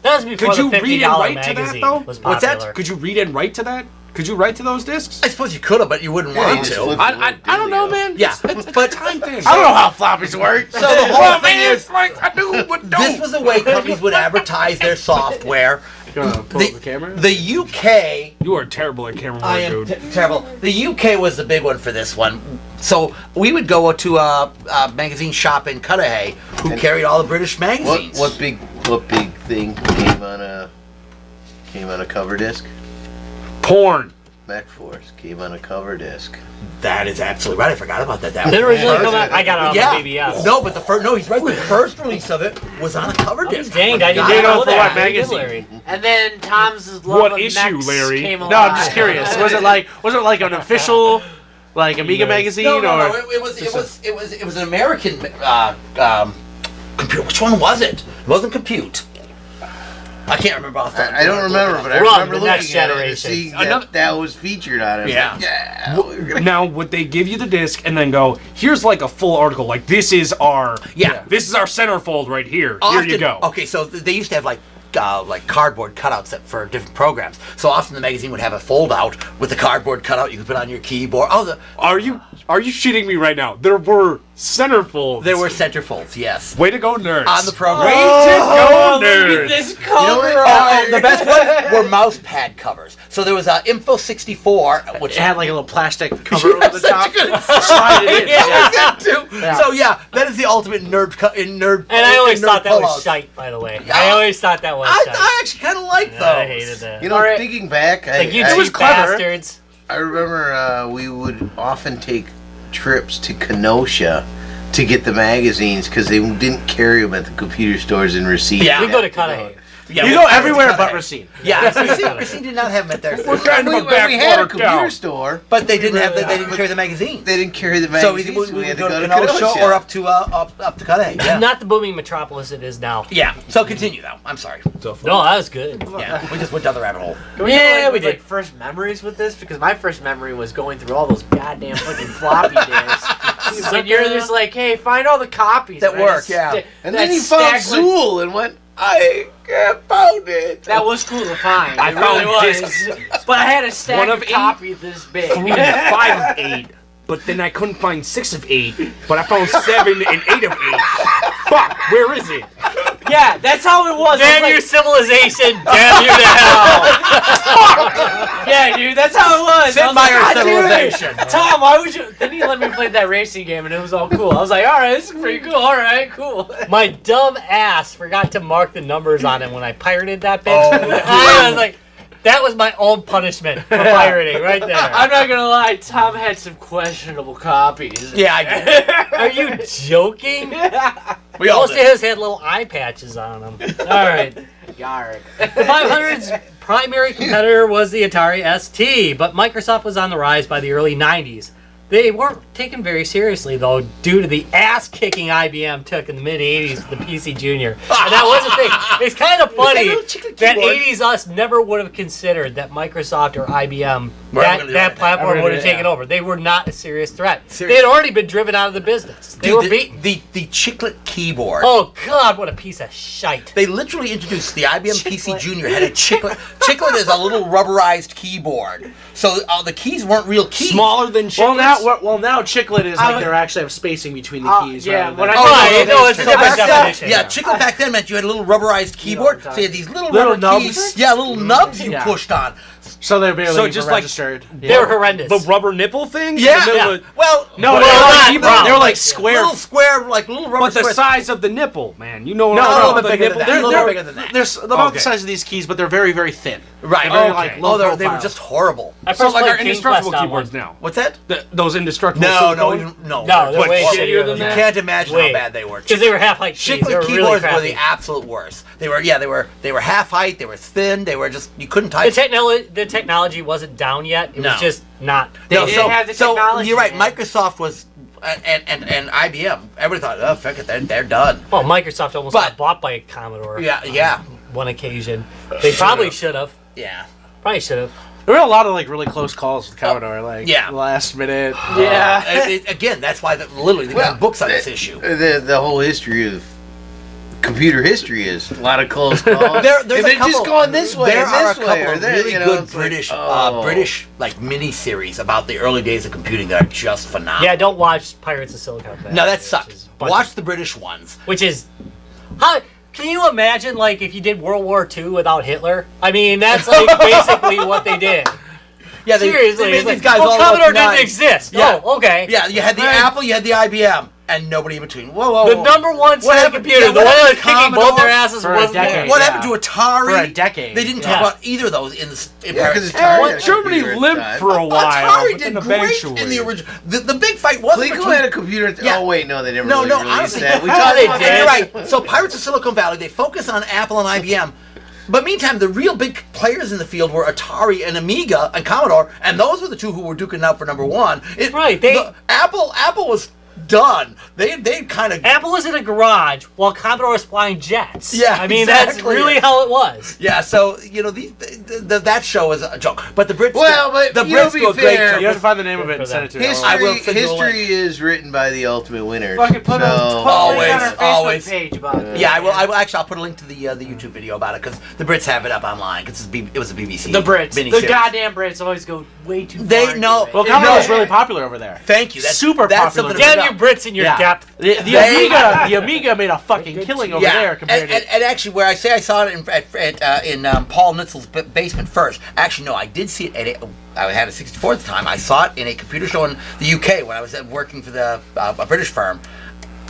That was before Could you the read $50 and write to that, magazine though? was What's that? popular. Could you read and write to that? Could you write to those discs? I suppose you could have, but you wouldn't want just to. flip I don't know, man. Yeah, it's but a time thing. I don't know how floppies work. So the whole thing is, like I do, but don't. this was the way companies would advertise their software. You want to pull up the camera? The UK, You are terrible at camera I work, am dude. terrible. The UK was the big one for this one. So we would go to a magazine shop in Cudahy who carried all the British magazines. What big thing came on a cover disc? Porn. Mac Force came on a cover disc. That is absolutely right. I forgot about that. That Did it was originally first. come out? I got it on Yeah. the BBS. No, but he's right. The first release of it was on a cover disc. Dang, I didn't You know know for that. what Very good, magazine? Larry. And then Tom's love What of issue, mechs Larry? came No, along. I'm just curious. Was it like an official, like Amiga magazine, No, or it was an American computer. Which one was it? It wasn't Compute. I can't remember off the I don't remember, but I Run, remember the next looking at it to generation. see Another- that was featured on it. Yeah. We're gonna- Now, would they give you the disc and then go, here's like a full article, like this is our this is our centerfold right here. Here you go. Okay, so they used to have like cardboard cutouts for different programs. So often the magazine would have a fold out with the cardboard cutout you could put on your keyboard. Are you shitting me right now? There were centerfolds. There were centerfolds, yes. Way to go, nerds. On the program. Way to go, Look at nerds. this cover The best ones were mouse pad covers. So there was Info 64, which it had like a little plastic cover over the top? slide it in. Yeah. That too. Yeah. So yeah, that is the ultimate nerd. And I always thought that was pullouts. shite, by the way. Yeah. I always thought that was shite. I actually kind of like those. I hated that. You know, Alright. thinking back, Like, you I cheap clever. bastards. I remember we would often take trips to Kenosha to get the magazines because they didn't carry them at the computer stores in Racine. Yeah. We go to Cudahy. Yeah, You we- go I everywhere went to but Cudahy. Racine. Yeah, Racine did not have them at their We're kind of We, a we had a backwater computer town. store. but they didn't have. They didn't carry the magazines. They didn't carry the So magazines. we would go to Kenosha or up to Cudahy. Yeah. Not the booming metropolis it is now. Yeah. So continue though. I'm sorry. No, that was good. Yeah, we just went down the rabbit hole. Yeah, we did. Like first memories with this because my first memory was going through all those goddamn fucking floppy disks. When you're just like, hey, find all the copies That and I work, just yeah. And that then he found stacked, like- Zool and went, I found it. That was cool to find. I It really found was. discs. But I had a stack One of of eight, copy this big. 3, 5 of 8, but then I couldn't find 6 of 8, but I found 7 and 8 of 8. Fuck, where is it? Yeah, that's how it was. Damn I was your civilization! Damn you to hell! yeah, dude, that's how it was. Sid I was Meier's like, "God damn it." civilization. Tom, why would you? Then he let me play that racing game, and it was all cool. I was like, all right, this is pretty cool. All right, cool. My dumb ass forgot to mark the numbers on it when I pirated that bitch. Oh, I was like, that was my own punishment for pirating right there. I'm not gonna lie, Tom had some questionable copies. Yeah, I did. Are you joking? We all Most of did. his had little eye patches on them. All right. Yarg. The 500's primary competitor was the Atari ST, but Microsoft was on the rise by the early 90s. They weren't taken very seriously, though, due to the ass-kicking IBM took in the mid-80s with the PC Junior. And that was the thing. It's kind of funny little chicken that keyboard. 80s us never would have considered that Microsoft or IBM, We're that, gonna do that anything. platform Ever would have gonna- taken over. They were not a serious threat. Seriously. They had already been driven out of the business. They were beaten. The chiclet keyboard. Oh, God, what a piece of shite. They literally introduced the IBM PC Junior had a chiclet. Chiclet is a little rubberized keyboard. So the keys weren't real keys. Smaller than Well, chiclets? now chiclet is I like would- they actually have spacing between the keys. yeah, rather when than- I- Oh, no, it's a So different back then, definition. yeah, chiclet back then meant you had a little rubberized keyboard. So you had these little Little rubber nubs? keys. Yeah, little nubs you Yeah. pushed on. So they're barely So even just like- registered. They were horrendous. The rubber nipple thing? In Yeah. the middle of- Well, No, Well, they were not like, keyboard. they were like square. little square, like little rubber But the squares. size of the nipple, man. You know what No, I'm a talking little about, bit the bigger than nipple? that. A little They're- bigger than that. They're about Okay. the size of these keys, but they're very, very thin. Right. They're very, Okay. like, low They were profile. just horrible. I So first like played our King indestructible Quest on keyboards one. now. What's that? Those indestructible No, silicone? no. No, they're What, way shittier shittier than You that? can't imagine how bad they were. Because they were half height keys. They Chiclet were really keyboards were crappy. the absolute worst. They were half height. They were thin. They were just you couldn't type. The technology wasn't down yet. It No. was just not. They didn't have the technology, you're right. man. Microsoft was and IBM. Everybody thought, oh, fuck it, they're done. Well, Microsoft almost But- got bought by Commodore. Yeah. One occasion. They probably should have. Yeah. Probably should have. There were a lot of like really close calls with Commodore, like Yeah. last minute. Again, that's why literally they got books on this issue. The whole history of computer history is a lot of close calls. There's and a they're couple, just going this way There and are a this way. couple or of there, really you know, good it's like, British, oh. British like mini series about the early days of computing that are just phenomenal. Yeah, don't watch Pirates of Silicon Valley. No, that which sucks. is a bunch Watch of- the British ones. Which is. How, can you imagine, like, if you did World War II without Hitler? I mean, that's, like, basically what they did. Yeah, Seriously. they made it's these like, guys well, all Commodore look didn't nice. exist. Yeah. Oh, okay. Yeah, you had the Right. Apple, you had the IBM, and nobody in between. Whoa. The number one What set of happened- computer, yeah, the what one that happened was to kicking both their Commodore? asses For a wasn't decade. there. What Yeah. happened to Atari? For a decade. They didn't Yeah. talk about either of those in the. Yeah, because Paris. Atari. Germany limped for a while. Atari but did then great eventually. in the original. The big fight wasn't Coleco between. had a computer. Yeah. Oh wait, no, they never No, really no, released honestly, that. We no, talked they about did. that. You're right. So Pirates of Silicon Valley, they focus on Apple and IBM. But meantime, the real big players in the field were Atari and Amiga and Commodore, and those were the two who were duking out for number one. Right, Apple was done. They kind of Apple was in a garage while Commodore was flying jets. Yeah, I mean, that's exactly. really how it was. yeah. So that show is a joke. But the Brits, Well, but the you know, Brits be do a great fair, job. You have to find the name of it For and send them. it to me. History, I will send you a link. history is written by the ultimate winners. Fucking put a Always, link on our Facebook always. page about this. Yeah, I will. Actually, I'll put a link to the YouTube video about it because the Brits have it up online because it was a BBC. The Brits, the miniseries. goddamn Brits always go way too They far. know- into it. Well, No. Commodore's really popular over there. Thank you. That's Super that's popular. something to Damn bring you up. Brits in your depth. The Amiga made a fucking killing over there compared to. and actually, where I say I saw it in Paul Nitzel's basement first. Actually, no, I did see it. I had a 64 at the time. I saw it in a computer show in the UK when I was working for a British firm.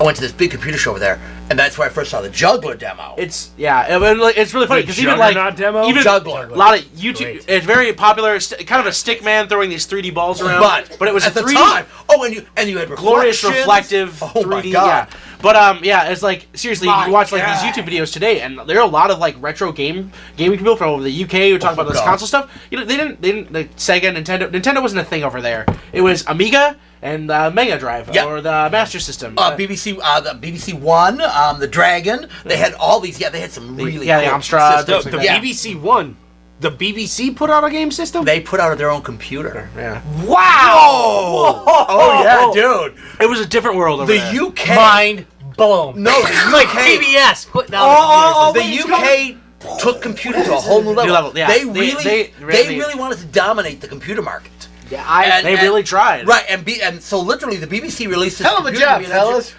I went to this big computer show over there, and that's where I first saw the Juggler demo. It's it's really funny The because even like Juggernaut demo? even Juggler. a lot of YouTube. Great. It's very popular. Kind of a stick man throwing these 3D balls around. but it was at the 3D, time. Oh, and you had glorious, reflections. reflective, Oh 3D. my god. Yeah. But yeah, it's like seriously, My you watch like God. these YouTube videos today, and there are a lot of like retro gaming people from the UK who talk about this God. console stuff. You know, they didn't like Sega, Nintendo wasn't a thing over there. It was Amiga and Mega Drive Yep. or the Master System. The BBC One, the Dragon. They had all these. Yeah, they had some really the cool Amstrad, systems. The things like that. BBC One. The BBC put out a game system? They put out their own computer. Yeah, Wow! Oh yeah, dude. it was a different world over The there. UK. Mind blown. No, the It's like UK. PBS putting out Oh, the The UK took computing to a whole new level. New level, yeah. They They really wanted to dominate the computer market. Yeah, They really tried. Right, and so literally the BBC released this Hell of a computer job, to be an engine- fellas.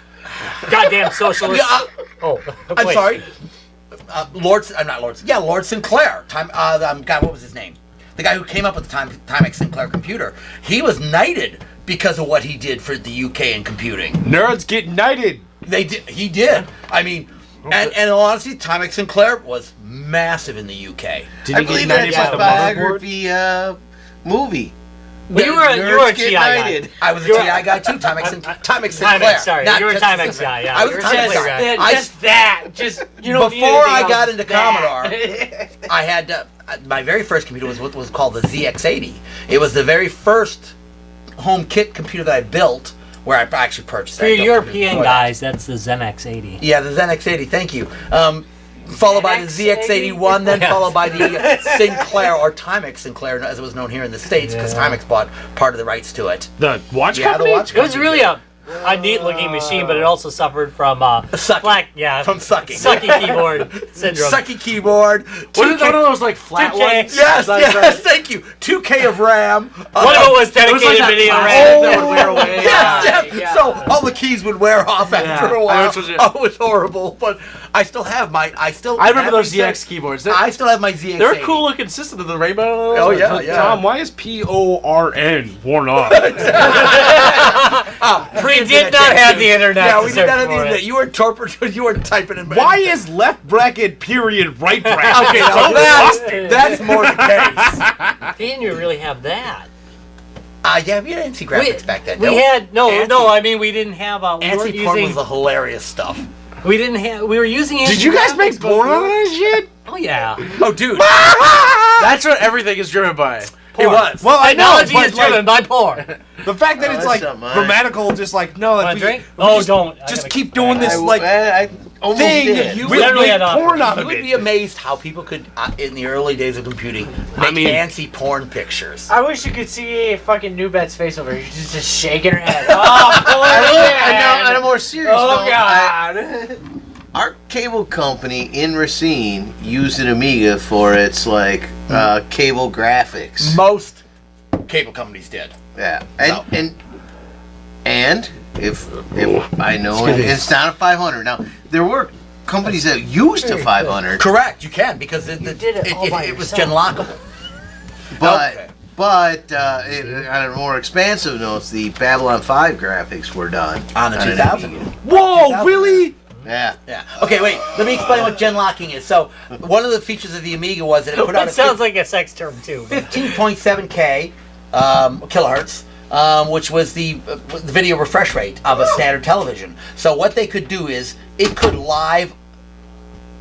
goddamn socialist. Yeah, Oh, I'm wait. sorry. Lord Sinclair. God, what was his name? The guy who came up with the Timex Sinclair computer. He was knighted because of what he did for the UK in computing. Nerds get knighted. He did. I mean, and in all honesty, Timex Sinclair was massive in the UK. Did I he get believe knighted that's by a the motherboard? biography movie. Well, you were a Nerds get TI guy. knighted. I was a TI guy too. Timex Sinclair. Timex, sorry. Not You were a just Timex Sinclair. guy, yeah. I was You a were a Timex Sinclair guy. guy. just that. Just you don't need Before I anything got else. into That. Commodore, I had my very first computer was what was called the ZX80. It was the very first home kit computer that I built, where I actually purchased. For it. I your built it European before that. guys, that's the Zen X80. Yeah, the Zen X80. Thank you. Followed by the ZX81, then Yeah. followed by the Sinclair or Timex Sinclair, as it was known here in the States, because Yeah. Timex bought part of the rights to it. The watch Yeah, the company? watch It was really a a neat-looking machine, but it also suffered from Sucking. from sucking. sucky keyboard syndrome. Sucky keyboard. Wasn't one of those like flat 2K. ones? Yes, Like, yes, thank you. 2K of RAM. One of it was It was like dedicated that video plastic RAM. that would wear away. Yes, yes. Yeah. So all the keys would wear off after a while. Which was it. Oh, it was horrible. But I still have my. I remember have those these ZX keyboards. They're, I still have my ZX. they're a cool looking system of the rainbow. Oh yeah, yeah. Tom, why is PORN worn off? We did not have the internet. Yeah, to we did search not have the for internet. it. You were torpid. You were typing in. Why is left bracket period right bracket? Okay, so that's more the case. Didn't you really have that? Yeah, we didn't see graphics back then. We had I mean, we didn't have. We weren't Anti porn was using. the hilarious stuff. We didn't have. We were using. Did you guys make anti-graphics, but porn we- on that shit? Oh yeah. Oh, dude, That's what everything is driven by. it was. Well, I know, Technology but is driven by porn. the fact that Oh, it's that's like something, man. grammatical, just like no. Want If a we, drink? if we Oh, just, don't. I just gotta keep keep doing that. this like I almost thing. did. You We would literally make had a- porn out You of would it. be amazed how people could, in the early days of computing, make mean- fancy porn pictures. I wish you could see fucking New Bet's face over here. She's just shaking her head. Oh, boy. On a more serious Oh, note, God. our cable company in Racine used an Amiga for its cable graphics. Most cable companies did. Yeah, So- and if I know it's not a 500. Now there were companies that used a 500, Correct, you can because it did it all by it was yourself. gen lockable. but Okay. on a more expansive note, the Babylon 5 graphics were done On the an 2000. Amiga. Whoa, 2000. really? Yeah. Yeah. Okay, wait. Let me explain what gen locking is. So one of the features of the Amiga was that it put out That a sounds like a sex term too. 15.7K kilohertz, which was the video refresh rate of a standard television. So what they could do is it could live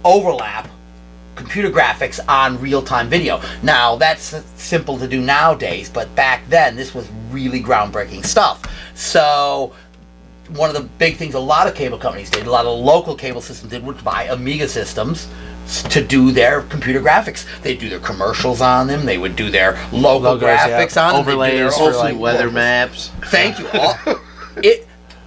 overlap computer graphics on real-time video. Now that's simple to do nowadays, but back then this was really groundbreaking stuff. So one of the big things a lot of cable companies did, a lot of local cable systems did, would buy Amiga systems to do their computer graphics. They'd do their commercials on them. They would do their logo Logos, graphics yeah. on them. They'd do Overlays their for, Also like, weather maps. Thank you.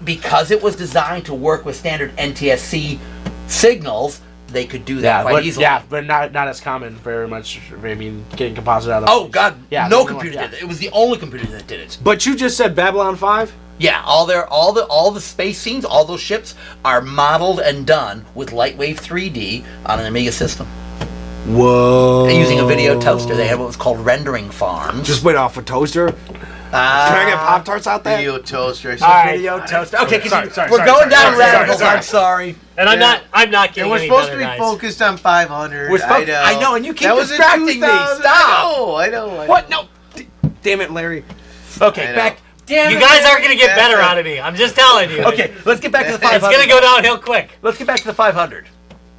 Because it was designed to work with standard NTSC signals, they could do that Yeah, quite but easily. but not as common very much. I mean, getting composite out of. Oh God, Yeah, no there's computer yeah. did it. It was the only computer that did it. But you just said Babylon 5? Yeah, all the space scenes, all those ships are modeled and done with Lightwave 3D on an Amiga system. Whoa. Using a video toaster. They had what was called rendering farms. Just wait off a toaster. Can I get Pop Tarts out there? Video toaster. right. video toaster. Okay, Sorry, we're going down rabbit holes. I'm sorry. And I'm not It getting was any supposed better, to be guys. focused on 500. We're supposed- I know, and you keep That was in distracting me. 2000. Stop. I know. What? No. Damn it, Larry. Okay, I know. back. You guys aren't gonna get better out of me. I'm just telling you. Okay, let's get back to the It's 500. gonna go downhill quick. Let's get back to the 500.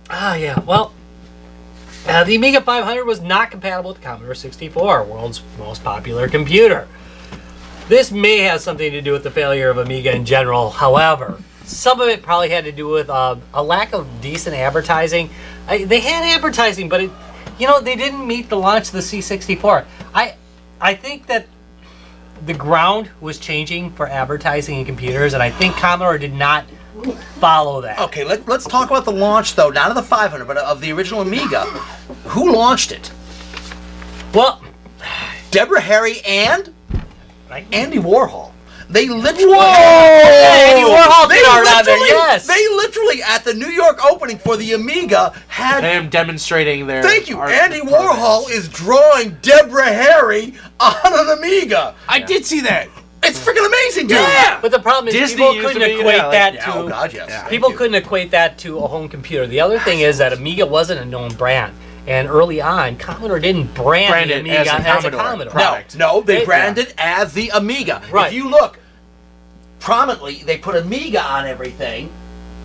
Oh yeah. Well, the Amiga 500 was not compatible with the Commodore 64, world's most popular computer. This may have something to do with the failure of Amiga in general. However, some of it probably had to do with a lack of decent advertising. They had advertising, but they didn't meet the launch of the C64. I think that the ground was changing for advertising in computers, and I think Commodore did not follow that. Okay, let's talk about the launch, though, not of the 500, but of the original Amiga. Who launched it? Well, Deborah Harry and right? Andy Warhol. They literally. Andy Warhol did our rather, yes. They literally, at the New York opening for the Amiga, had. Him demonstrating their. Thank you. art Andy programs. Warhol is drawing Deborah Harry on an Amiga. I did see that. It's freaking amazing, dude. Yeah. But the problem is Disney people used couldn't Amiga, equate yeah, like- that Yeah, to. oh God, yes. Thank People you. couldn't equate that to a home computer. The other thing is that Amiga wasn't a known brand, and early on, Commodore didn't brand the it Amiga as a as a Commodore. Commodore. Product. No, they They- branded it as the Amiga. Right. If you look prominently, they put Amiga on everything,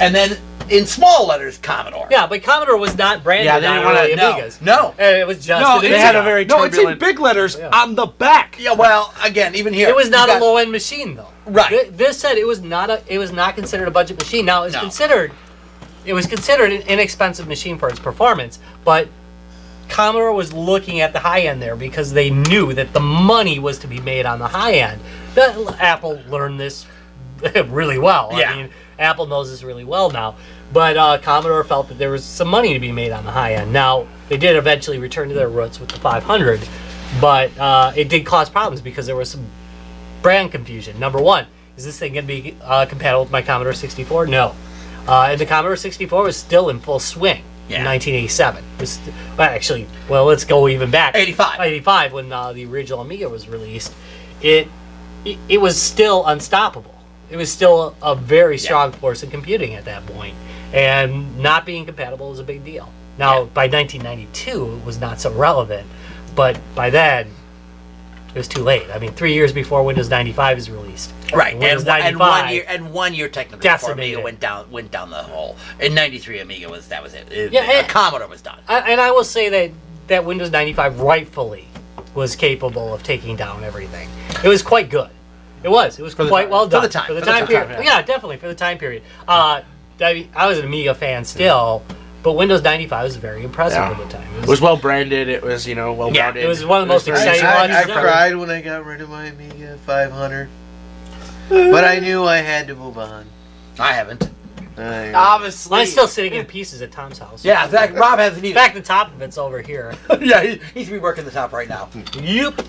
and then in small letters, Commodore. Yeah, but Commodore was not branded Yeah, they on didn't wanna- early no, Amigas. no. And it was just No, an it's They had Amiga. a very No, it's in turbulent. big letters Yeah. on the back. Yeah, well, again, even here. It was not you a got- low-end machine, though. Right. This said it was not considered a budget machine. Now it was No. considered an inexpensive machine for its performance, but Commodore was looking at the high end there because they knew that the money was to be made on the high end. Apple learned this really well. Yeah. I mean, Apple knows this really well now. But Commodore felt that there was some money to be made on the high end. Now, they did eventually return to their roots with the 500, but it did cause problems because there was some brand confusion. Number one, is this thing going to be compatible with my Commodore 64? No. And the Commodore 64 was still in full swing in 1987. Let's go even back. 85. 85, when the original Amiga was released. It was still unstoppable. It was still a very strong force in computing at that point. And not being compatible was a big deal. Now, by 1992, it was not so relevant. But by then, it was too late. I mean, 3 years before Windows 95 is released. Right, Windows and 95 1 year technically before decimated. Amiga went down the hole. In '93, Amiga was it. Yeah, Commodore was done. And I will say that Windows 95 rightfully was capable of taking down everything. It was quite good. It was quite well done. For the time period. Yeah, definitely for the time period. I was an Amiga fan still, but Windows 95 was very impressive Yeah. at the time. It was well branded. It was, well rounded. it was one of the most very exciting solid. ones. I cried when I got rid of my Amiga 500, but I knew I had to move on. I haven't. Obviously. Mine's still sitting in pieces at Tom's house. Yeah, in fact, Rob hasn't In either. fact, the top of it's over here. Yeah, he's reworking the top right now. Yep.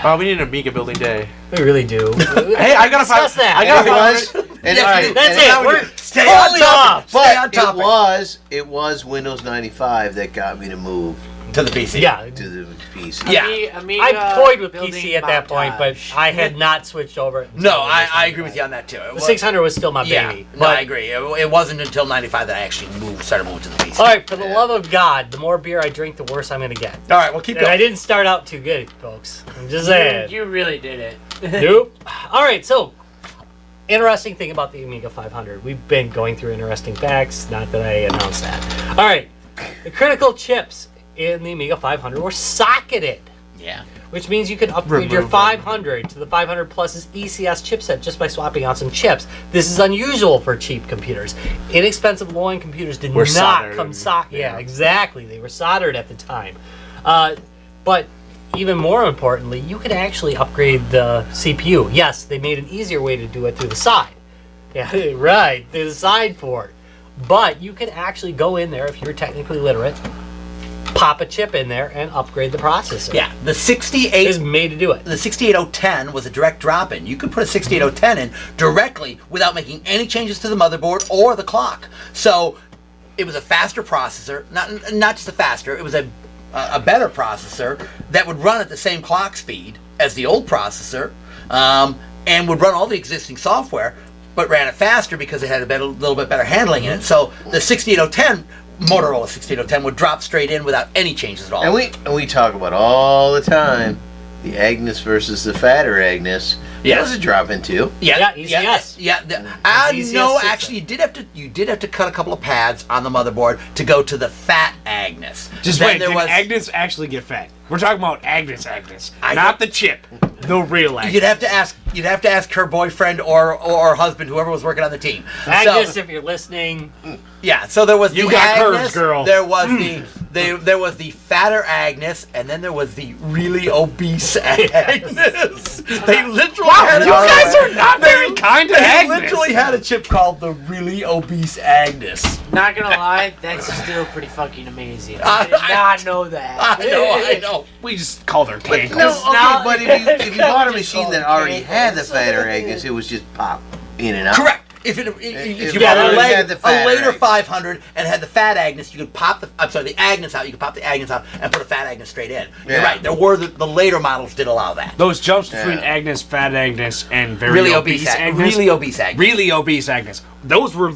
Oh, we need an Amiga building day. We really do. Hey, I gotta discuss find. that. I And gotta it find. was, and Yes, all right, we- That's and it. how we- We're Stay on totally topic. off. Stay on But topic. it was Windows 95 that got me to move To the PC. Yeah. to the PC. Yeah. Amiga I toyed with building PC at that point, but montage. I had not switched over. until No, Windows I agree 95. with you on that too. The 600 was still my Yeah, baby. no, but I agree. It wasn't until '95 that I actually started moving to the PC. all right, for the love of God, the more beer I drink, the worse I'm going to get. All right, well keep And I going. didn't start out too good, folks. I'm just saying. You really did it. Nope. All right, so interesting thing about the Amiga 500. We've been going through interesting facts. Not that I announced that. All right, the critical chips in the Amiga 500 were socketed, Yeah. which means you can upgrade your Remove 500 to the 500 Plus's ECS chipset just by swapping out some chips. This is unusual for cheap computers. Inexpensive low-end computers did Were not soldered. come soldered. Yeah, Yeah. exactly. They were soldered at the time. But even more importantly, you could actually upgrade the CPU. Yes, they made an easier way to do it through the side. Yeah, right, through the side port. But you could actually go in there if you're technically literate, pop a chip in there, and upgrade the processor. Yeah. The It 68. was made to do it. The 68010 was a direct drop-in. You could put a 68010 in directly without making any changes to the motherboard or the clock. So it was a faster processor, not just a faster. It was a better processor that would run at the same clock speed as the old processor, and would run all the existing software, but ran it faster because it had a little bit better handling in it. So the 68010. Motorola 68010 would drop straight in without any changes at all. And we talk about all the time the Agnes versus the fatter Agnes. Yes. That was a drop in too. Yeah, ECS. I know. ECS Actually, you did have to cut a couple of pads on the motherboard to go to the fat Agnes. Just Then wait, did Agnes actually get fat? We're talking about Agnes, not the chip, the real Agnes. You'd have to ask her boyfriend or husband, whoever was working on the team. Agnes, So, if you're listening, yeah. So there was You the got Agnes, curves, girl. There was there was the fatter Agnes, and then there was the really obese Agnes. They literally had you guys are not very kind to They Agnes. literally had a chip called the really obese Agnes. Not gonna lie, that's still pretty fucking amazing. I did not know that. I know. We just called her No, Cankles. okay, not- but if you bought a Just machine call that it already had the Cankles. fatter Agnes, it was just pop in and out. Correct. If you If bought it a had the fatter later Agnes. 500 and had the fat Agnes, you could pop the Agnes out. You could pop the Agnes out and put a fat Agnes straight in. You're Yeah. right. There were the later models did allow that. Those jumps between Yeah. Agnes, fat Agnes, and very Really obese Agnes. Really obese Agnes. Really obese Agnes. Those were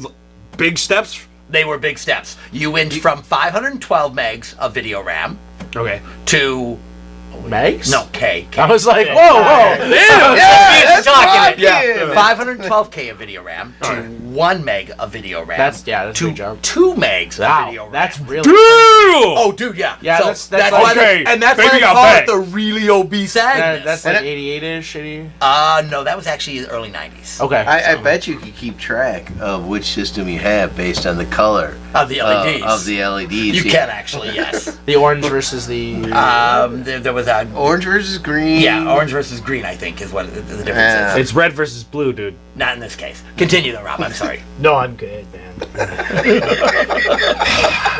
big steps. They were big steps. You went from 512 megs of video RAM Okay. to Megs? no K. I was like, Yeah. whoa, whoa. Yeah, talking it. Yeah. 512K of video RAM to 1 meg of video RAM. That's a to big jump. 2 megs of video Wow, RAM. that's really. Dude! Oh, dude, yeah. Yeah, So that's why okay. they, and that's Baby why they got call back. it the really obese Agnes. That's And like it- 88-ish, 80. No, that was actually the early 90s. Okay. I bet you could keep track of which system you have based on the color Of the LEDs. of the LEDs. You Yeah. can actually, yes. The orange versus the. There was Orange versus green. Yeah, orange versus green, I think, is what the difference is. It's red versus blue, dude. Not in this case. Continue though, Rob. I'm sorry. No, I'm good, man.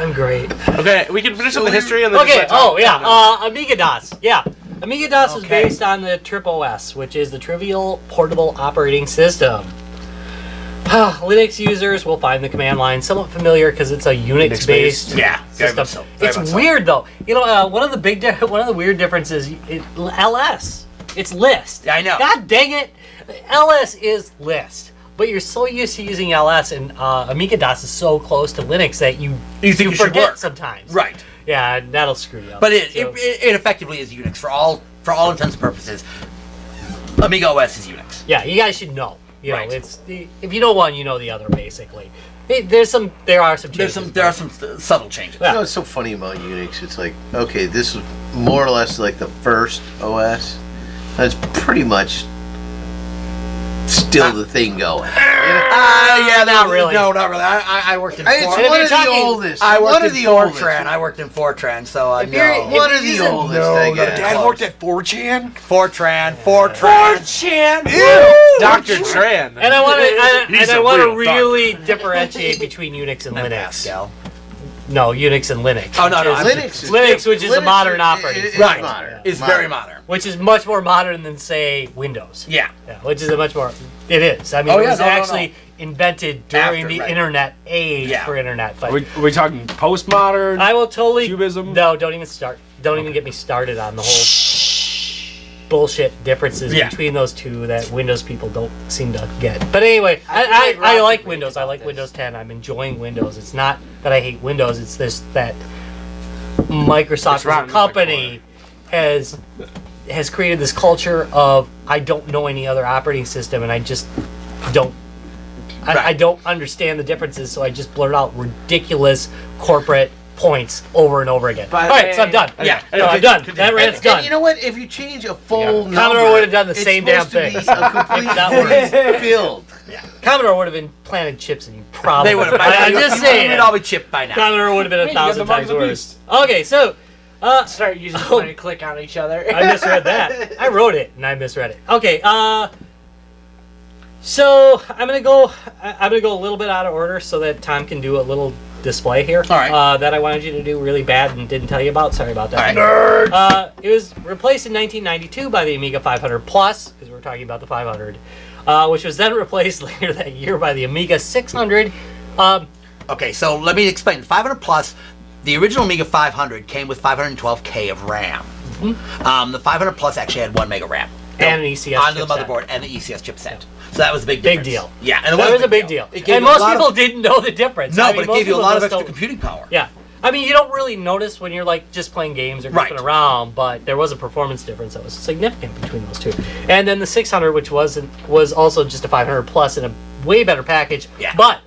I'm great. Okay, we can finish up the history and then Okay. just start talking. Amiga DOS. Yeah, Amiga DOS is Okay. based on the TripOS, which is the Trivial Portable Operating System. Linux users will find the command line somewhat familiar because it's a Unix-based Yeah, very system. much so. Very It's much so. weird though. You know, one of the weird differences, LS. It's list. Yeah, I know. God dang it, LS is list. But you're so used to using LS, and Amiga DOS is so close to Linux that you think it should forget work. sometimes. Right. Yeah, that'll screw you up. But it So- effectively is Unix for all intents and purposes. Amiga OS is Unix. Yeah, you guys should know. You know, Right. if you know one, you know the other. Basically, there are some changes. There are some subtle changes. Yeah. You know what's so funny about Unix? It's like, okay, this is more or less like the first OS. That's pretty much still the thing going. Yeah, not really. No, not really. I worked in It's And if one you're of the talking- oldest. I One worked of in the oldest. Fortran. I worked in Fortran, so If you're- no. if One you're of the using- oldest, No, I no, guess. Dad worked at 4chan? Fortran. Dr. Tran. And I want to, He's and I a want to real really differentiate between Unix and Linux. Pascal. No, Unix and Linux. Oh, no, no, which is- Linux is Linux, which is a modern operating is system. Right. modern. It's very modern. Which is much more modern than, say, Windows. Yeah. Yeah, which is a much more. It is. I mean, Oh, it yeah, was no, no, actually invented during After, the right. internet age Yeah. for internet. But Are we talking postmodern? I will totally. Cubism? No, don't even start. Don't even get me started on the whole bullshit differences Yeah. between those two that Windows people don't seem to get. But anyway, I feel I like Rob like should Windows. read I about like this. Windows 10. I'm enjoying Windows. It's not that I hate Windows. It's this that Microsoft as It's a rotten company has created this culture of I don't know any other operating system, and I just don't. I Right. don't understand the differences, so I just blurt out ridiculous corporate points over and over again. By the All right, so I'm way- done. Yeah. No, I'm done. That And, rant's done. you know what? If you change a full number, Commodore would have done the it's same damn supposed to thing. be a complete That was- build. Commodore would have been planted chips in you, probably. They would have. I'm just saying. We'd all be chipped by now. Commodore would have been Hey, a you got thousand the mark times of the worse. Okay, so Start using point and click on each other. I misread that. I wrote it and I misread it. Okay, so I'm gonna go a little bit out of order so that Tom can do a little display here. All right. That I wanted you to do really bad and didn't tell you about. Sorry about that. All right. It was replaced in 1992 by the Amiga 500 Plus, because we're talking about the 500, which was then replaced later that year by the Amiga 600. Okay, so let me explain. 500 plus, the original Amiga 500 came with 512K of RAM. The 500 plus actually had 1 mega RAM. And an ECS onto the chipset. motherboard and the ECS chipset. So that was a big Big difference. deal. Yeah, and it That was was a big deal. It gave And you a most lot people of, didn't know the difference. No, I mean, but it most gave you a people lot of just extra don't- computing power. Yeah. I mean, you don't really notice when you're like just playing games or Right. goofing around, but there was a performance difference that was significant between those two. And then the 600, which was also just a 500 plus in a way better package, Yeah. but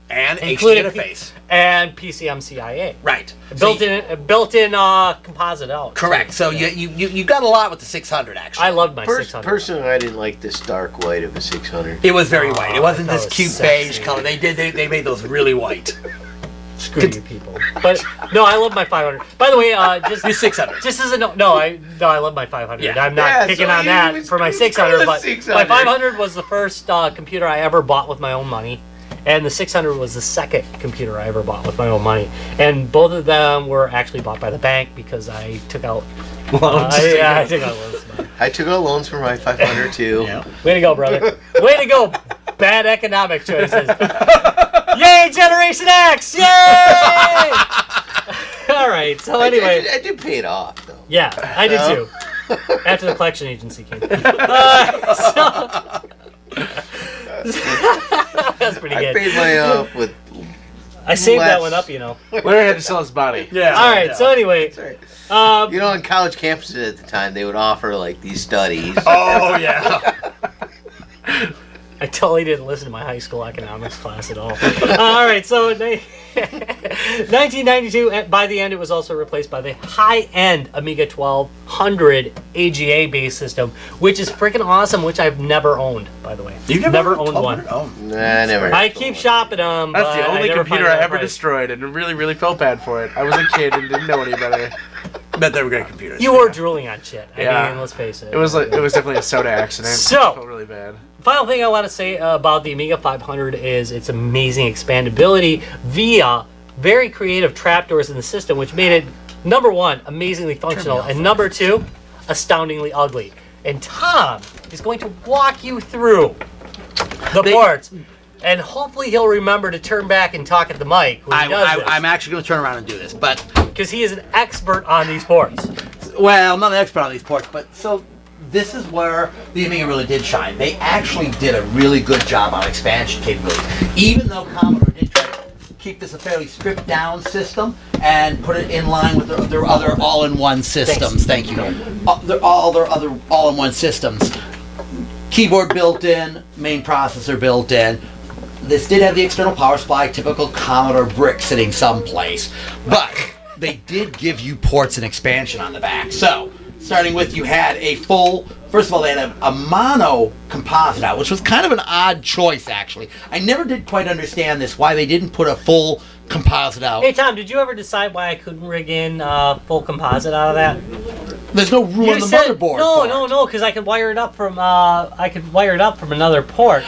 And HD including interface. and PCM-CIA. Right. Built-in composite out. Correct. So you got a lot with the 600 actually. I loved my 600. Personally, I didn't like this dark white of a 600. It was very white. It wasn't that this was cute sexy. beige color. They made those really white. Screw you people. But no, I love my 500. By the way, just The 600. Just as a I love my 500. Yeah. I'm not Yeah, picking so on you that was- for my screw 600, the but 600. my 500 was the first computer I ever bought with my own money, and the 600 was the second computer I ever bought with my own money. And both of them were actually bought by the bank because I took out Loans. I took out loans. I took out loans for my 500 too. Yeah. Way to go, brother. Way to go. Bad economic choices. Yay, Generation X! Yay! All right. So anyway. I did pay it off though. Yeah, I did too. After the collection agency came. That's pretty I good. paid my with. I saved that less. one up, you know. Larry had to sell his body. Yeah. All right, so anyway. You know, on college campuses at the time, they would offer like these studies. Oh yeah. I totally didn't listen to my high school economics class at all. All right, so 1992, by the end, it was also replaced by the high-end Amiga 1200 AGA-based system, which is freaking awesome, which I've never owned, by the way. You've never owned one. Oh. Nah, never. I keep shopping them. That's the only never computer find I that ever price. destroyed, and really, really felt bad for it. I was a kid and didn't know any better. meant they were great computers. You were drooling on shit. I Yeah. mean, let's face it. It was definitely a soda accident. So- It felt really bad. Final thing I want to say about the Amiga 500 is its amazing expandability via very creative trapdoors in the system, which made it, number one, amazingly functional, and number two, astoundingly ugly. And Tom is going to walk you through the ports, and hopefully he'll remember to turn back and talk at the mic when he does this, I'm actually going to turn around and do this, but because he is an expert on these ports. well, I'm not an expert on these ports, but so this is where the Amiga really did shine. They actually did a really good job on expansion capabilities, even though Commodore did try to keep this a fairly stripped down system and put it in line with their other all-in-one systems. Thank you. Their other all-in-one systems. Keyboard built in, main processor built in. This did have the external power supply, typical Commodore brick sitting someplace, but they did give you ports and expansion on the back. So, starting with, you had a full, first of all, they had a mono composite out, which was kind of an odd choice, actually. I never did quite understand this, why they didn't put a full composite out. Hey Tom, did you ever decide why I couldn't rig in full composite out of that? There's no room on the motherboard. No, because I could wire it up from another port.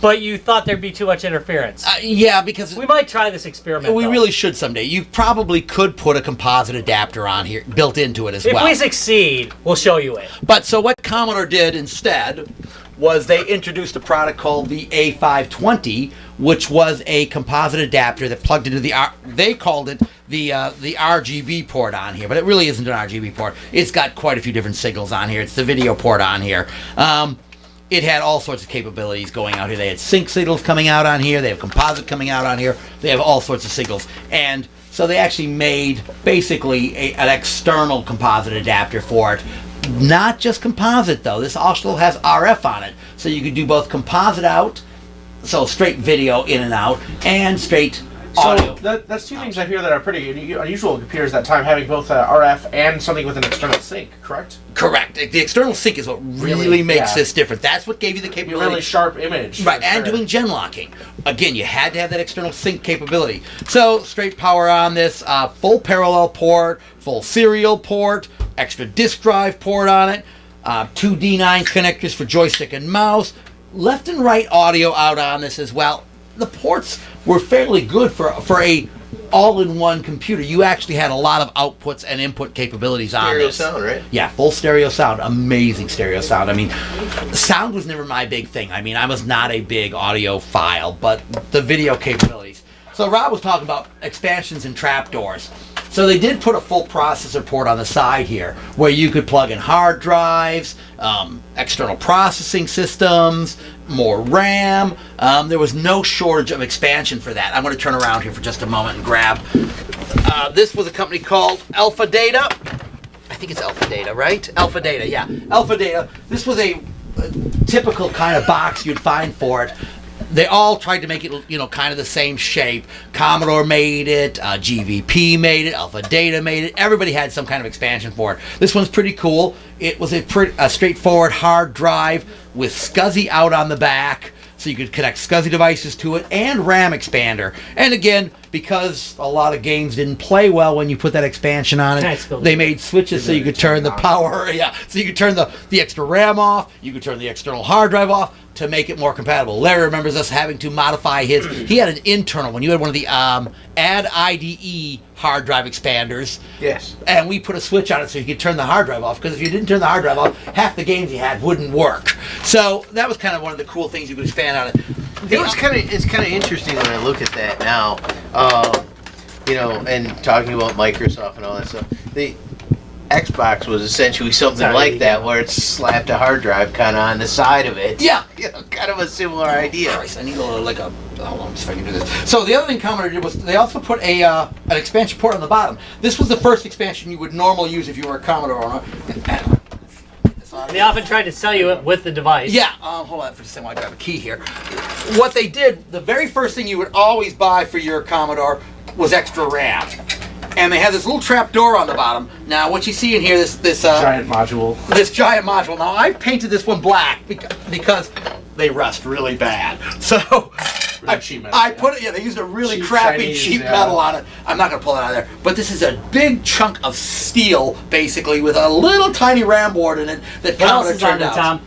But you thought there'd be too much interference. Yeah, because We might try this experiment. we though. really should someday. You probably could put a composite adapter on here, built into it as If well. we succeed, we'll show you it. But so what Commodore did instead was they introduced a product called the A520, which was a composite adapter that plugged into they called it the RGB port on here, but it really isn't an RGB port. It's got quite a few different signals on here. It's the video port on here. It had all sorts of capabilities going out here. They had sync signals coming out on here. They have composite coming out on here. They have all sorts of signals. And so they actually made basically an external composite adapter for it. Not just composite, though. This also has RF on it. So you could do both composite out, so straight video in and out, and straight audio. So that's two things I hear that are pretty unusual in computers that time, having both RF and something with an external sync, correct? Correct. The external sync is what really makes this different. That's what gave you the A capability. really sharp image. Right, for and sure. doing gen locking. Again, you had to have that external sync capability. So, straight power on this, full parallel port, full serial port, extra disk drive port on it, two D9 connectors for joystick and mouse, left and right audio out on this as well. The ports were fairly good for a all-in-one computer. You actually had a lot of outputs and input capabilities on Stereo this. sound, right? Yeah, full stereo sound. Amazing stereo sound. I mean, sound was never my big thing. I mean, I was not a big audiophile, but the video capabilities. So Rob was talking about expansions and trapdoors. So they did put a full processor port on the side here, where you could plug in hard drives, external processing systems, more RAM. There was no shortage of expansion for that. I'm going to turn around here for just a moment and grab. This was a company called Alpha Data. I think it's Alpha Data, right? Alpha Data, yeah. Alpha Data. This was a typical kind of box you'd find for it. They all tried to make it, kind of the same shape. Commodore made it, GVP made it, Alpha Data made it. Everybody had some kind of expansion for it. This one's pretty cool. It was a straightforward hard drive with SCSI out on the back, so you could connect SCSI devices to it, and RAM expander. And again, because a lot of games didn't play well when you put that expansion on it, they made switches so you could turn the power, so you could turn the extra RAM off, you could turn the external hard drive off to make it more compatible. Larry remembers us having to modify his. He had an internal one. You had one of the Add IDE hard drive expanders. Yes. And we put a switch on it so you could turn the hard drive off, because if you didn't turn the hard drive off, half the games you had wouldn't work. So that was kind of one of the cool things you could expand on it. It's kind of interesting when I look at that now, and talking about Microsoft and all that stuff. The Xbox was essentially something like that, where it's slapped a hard drive kind of on the side of it. Yeah. Kind of a similar idea. Christ, I need hold on, see if I can do this. So the other thing Commodore did was they also put an expansion port on the bottom. This was the first expansion you would normally use if you were a Commodore owner. They often try to sell you it with the device. Yeah, hold on for just a second while I grab a key here. What they did, the very first thing you would always buy for your Commodore was extra RAM. And they had this little trap door on the bottom. Now, what you see in here, this Giant module. This giant module. Now, I painted this one black because they rust really bad. So, Not sheet metal. I put it. Yeah, they used a really Cheap crappy Chinese, cheap yeah. metal on it. I'm not gonna pull it out of there, but this is a big chunk of steel, basically, with a little tiny RAM board in it that What else Commodore is on turned there, out.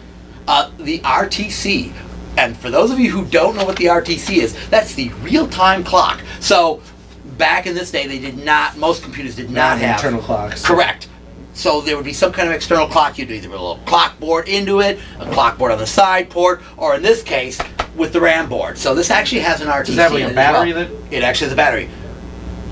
Tom? The RTC. And for those of you who don't know what the RTC is, that's the real-time clock. So back in this day, most computers did not have internal clocks. Correct. So there would be some kind of external clock. You'd do either a little clock board into it, a clock board on the side port, or in this case, with the RAM board. So this actually has an RTC. Does that have like in a it as battery well. that? It actually has a battery.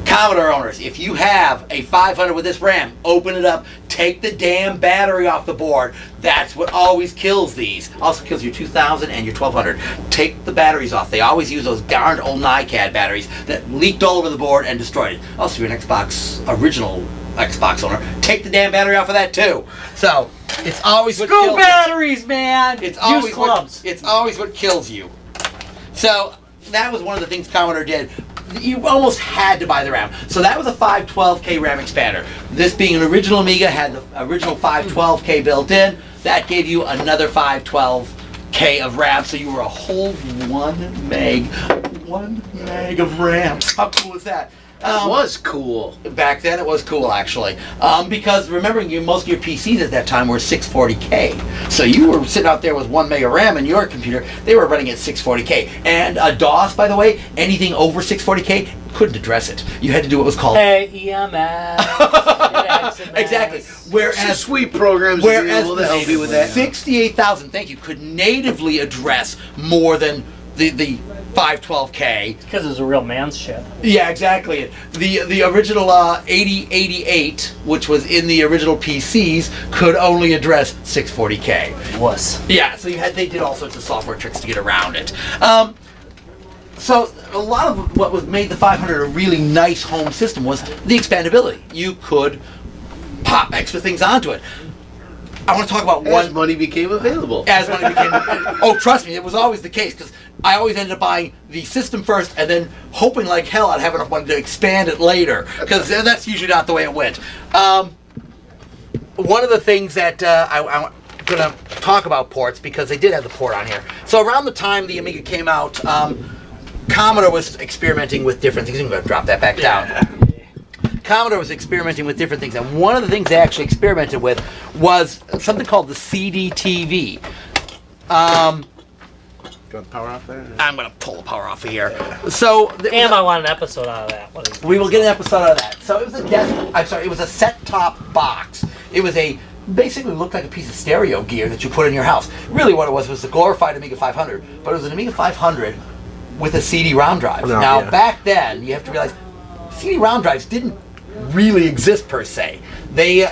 Commodore owners, if you have a 500 with this RAM, open it up, take the damn battery off the board. That's what always kills these. Also kills your 2000 and your 1200. Take the batteries off. They always use those darned old NiCad batteries that leaked all over the board and destroyed it. Also, if you're an original Xbox owner, take the damn battery off of that too. So, it's always what Go kills batteries, man! It's always Use clubs. it's always what kills you. So that was one of the things Commodore did. You almost had to buy the RAM. So that was a 512K RAM expander. This being an original Amiga, had the original 512K built in. That gave you another 512K of RAM. So you were a whole 1 meg of RAM. How cool is that? That was cool. Back then, it was cool, actually. Because remembering, most of your PCs at that time were 640K. So you were sitting out there with 1 meg of RAM in your computer. They were running at 640K. And DOS, by the way, anything over 640K, couldn't address it. You had to do what was called... Hey, EMS. Exactly. Some Whereas sweet programs available to help you with that. 68,000, thank you, could natively address more than the 512K. Because it was a real man's ship. Yeah, exactly. The original 8088, which was in the original PCs, could only address 640K. Wuss. Yeah, so they did all sorts of software tricks to get around it. So a lot of what was made the 500 a really nice home system was the expandability. You could pop extra things onto it. I want to talk about As one. money became available. As money became, oh, trust me, it was always the case, because I always ended up buying the system first and then hoping like hell I'd have enough money to expand it later, because that's usually not the way it went. One of the things that I'm going to talk about ports, because they did have the port on here. So around the time the Amiga came out, Commodore was experimenting with different things. I'm going to drop that back down. Commodore was experimenting with different things, and one of the things they actually experimented with was something called the CD-TV. Got the power off there? I'm going to pull the power off of here. So, Damn, I want an episode out of that. What is we will get an episode out of that. So it was it was a set-top box. It was basically looked like a piece of stereo gear that you put in your house. Really what it was a glorified Amiga 500, but it was an Amiga 500 with a CD-ROM drive. No, now, yeah. back then, you have to realize, CD-ROM drives didn't really exist per se. They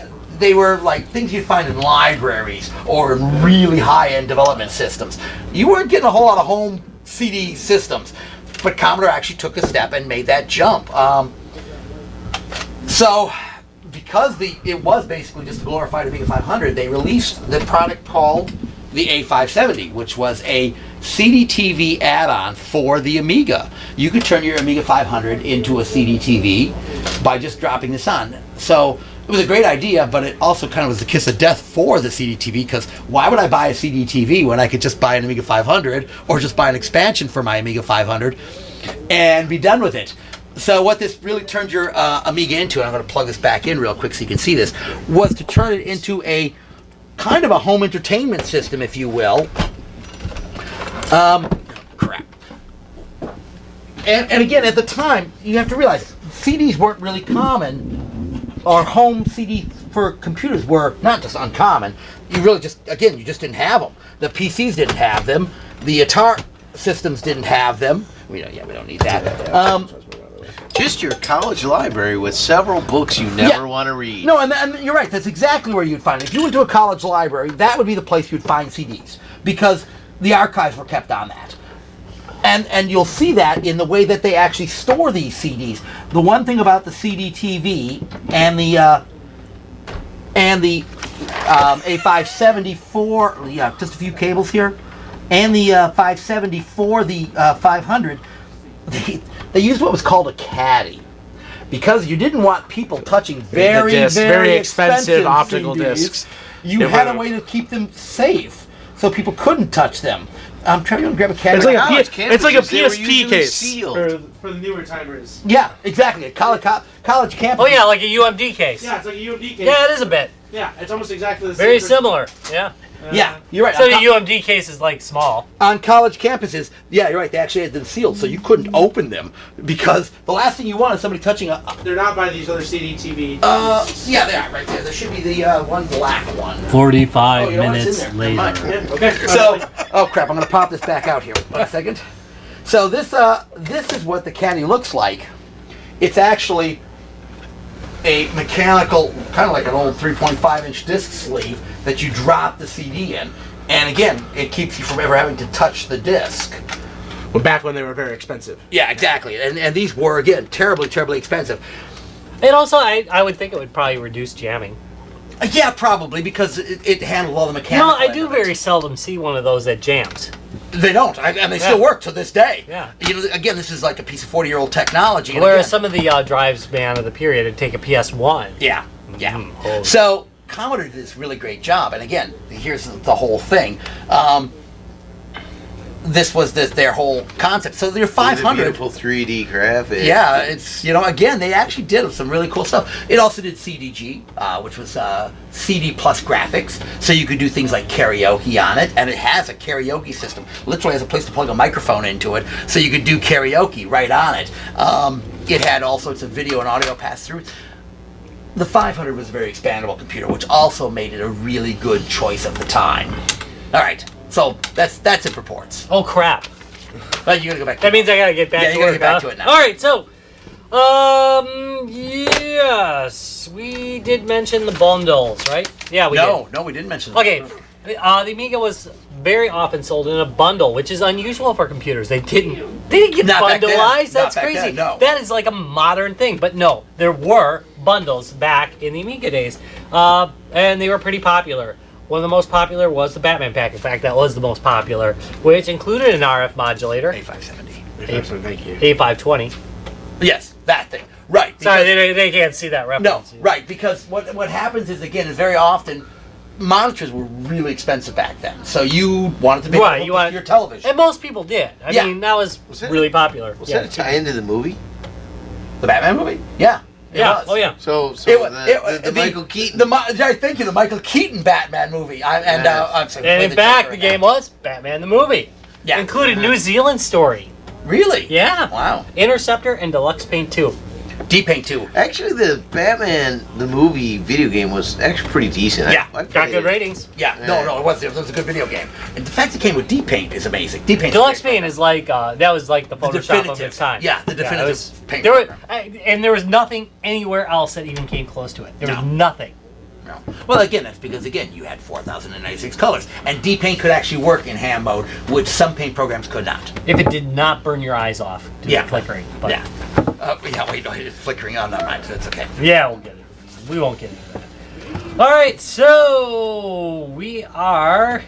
were like things you'd find in libraries or in really high-end development systems. You weren't getting a whole lot of home CD systems, but Commodore actually took a step and made that jump. So, because it was basically just a glorified Amiga 500, they released the product called the A570, which was a CD-TV add-on for the Amiga. You could turn your Amiga 500 into a CD-TV by just dropping this on. So it was a great idea, but it also kind of was the kiss of death for the CD-TV, because why would I buy a CD-TV when I could just buy an Amiga 500 or just buy an expansion for my Amiga 500 and be done with it? So what this really turned your Amiga into, and I'm going to plug this back in real quick so you can see this, was to turn it into a kind of a home entertainment system, if you will. Crap. And again, at the time, you have to realize CDs weren't really common, or home CDs for computers were not just uncommon. You really just didn't have them. The PCs didn't have them. The Atari systems didn't have them. We don't need that. Just your college library with several books you never want to read. No, and you're right. That's exactly where you'd find it. If you went to a college library, that would be the place you'd find CDs, because the archives were kept on that. And you'll see that in the way that they actually store these CDs. The one thing about the CD-TV and the A574, just a few cables here, and the 574, the 500, they used what was called a caddy, because you didn't want people touching very expensive optical CDs. discs. You had a way to keep them safe. so people couldn't touch them. I'm trying to grab a cat. It's like a college it's like a campuses, they were PSP usually case sealed. for the newer timers. Yeah, exactly. A college campus. Oh yeah, like a UMD case. Yeah, it's like a UMD case. Yeah, it is a bit. Yeah, it's almost exactly the same. Very similar. Yeah. Yeah, you're right. So the UMD case is like small. On college campuses, yeah, you're right. They actually had them sealed, so you couldn't open them because the last thing you want is somebody touching a. They're not by these other CD TV. Yeah, they are right there. There should be the one black one. 45 Oh, you know what? It's in there. Never mind. Yeah, okay. So, oh crap! I'm gonna pop this back out here. One second. So this is what the caddy looks like. It's actually a mechanical, kind of like an old 3.5-inch disc sleeve that you drop the CD in, and again, it keeps you from ever having to touch the disc. Well, back when they were very expensive. Yeah, exactly. And these were again terribly expensive. And also, I would think it would probably reduce jamming. Yeah, probably because it handled all the You mechanical. know, I do elements. very seldom see one of those that jams. They don't, and they still work to this day. Yeah. You know, again, this is like a piece of 40-year-old technology. and Whereas again- some of the drives, man, of the period would take a PS1. Yeah. holy. So Commodore did this really great job, and again, here's the whole thing. This was their whole concept. So their 500. Beautiful 3D graphics. Yeah, it's again they actually did some really cool stuff. It also did CDG, which was CD plus graphics, so you could do things like karaoke on it, and it has a karaoke system. Literally has a place to plug a microphone into it, so you could do karaoke right on it. It had all sorts of video and audio pass through. The 500 was a very expandable computer, which also made it a really good choice of the time. All right, so that's it for ports. Oh, crap. But you gotta go back. That means I gotta get back Yeah, to you gotta work, get back huh? to it now. All right, so, yes, we did mention the bundles, right? Yeah, we did. No, we didn't mention that. Okay, the Amiga was very often sold in a bundle, which is unusual for computers. They didn't get Not back then. bundleized. Not That's back crazy. then, no. That is like a modern thing. But no, there were bundles back in the Amiga days, and they were pretty popular. One of the most popular was the Batman pack. In fact, that was the most popular, which included an RF modulator, A570. Thank you. A520. Yes, that thing. Right. Sorry, because- they can't see that No, reference. right, because what happens is, again, is very often monitors were really expensive back then. So you wanted to be Right, able you to want your television. And most people did. I Yeah. mean, that was that- really popular. Was Yeah. that a tie into the movie? The Batman movie? Yeah. It Yeah. was. Oh, yeah. So the Michael Keaton. Thank you, the Michael Keaton Batman movie. I'm sorry, And play in the fact, Joker the in game that. was Batman the movie. Yeah. Included New Zealand story. Really? Yeah. Wow. Interceptor and Deluxe Paint 2. D-Paint 2. Actually, the Batman the movie video game was actually pretty decent. Yeah, I Got played good it. ratings. Yeah. No, it was a good video game. And the fact it came with D-Paint is amazing. D-Paint. Deluxe Paint is like, that was like the Photoshop of definitive. its time. Yeah, the it definitive was- paint there program. and there was nothing anywhere else that even came close to it. There was nothing. No. Well, again, that's because, again, you had 4,096 colors. And D-Paint could actually work in ham mode, which some paint programs could not. If it did not burn your eyes off due Yeah. to flickering. But Yeah. Wait, no, it's flickering on that mind. That's okay. Yeah, we'll get it. We won't get into that. All right, so we are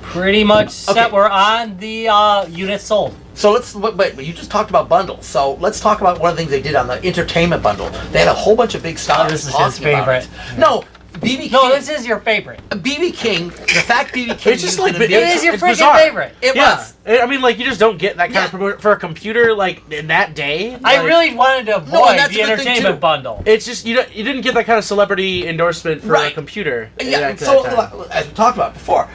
pretty much set. Okay. We're on the units sold. So but you just talked about bundles. So let's talk about one of the things they did on the entertainment bundle. They had a whole bunch of big stars. This is his talking about favorite. it. No, BB King. No, this is your favorite. BB King. The fact BB King. It's just used like in a it video- It is your it's freaking bizarre. favorite. It Yeah. was. I mean, like, you just don't get that kind Yeah. of promotion for a computer, like, in that day. I Like, really wanted to No, avoid and that's the a good thing, entertainment too. bundle. It's just, you didn't get that kind of celebrity endorsement for a Right. computer. Yeah. at that So time. as we talked about before,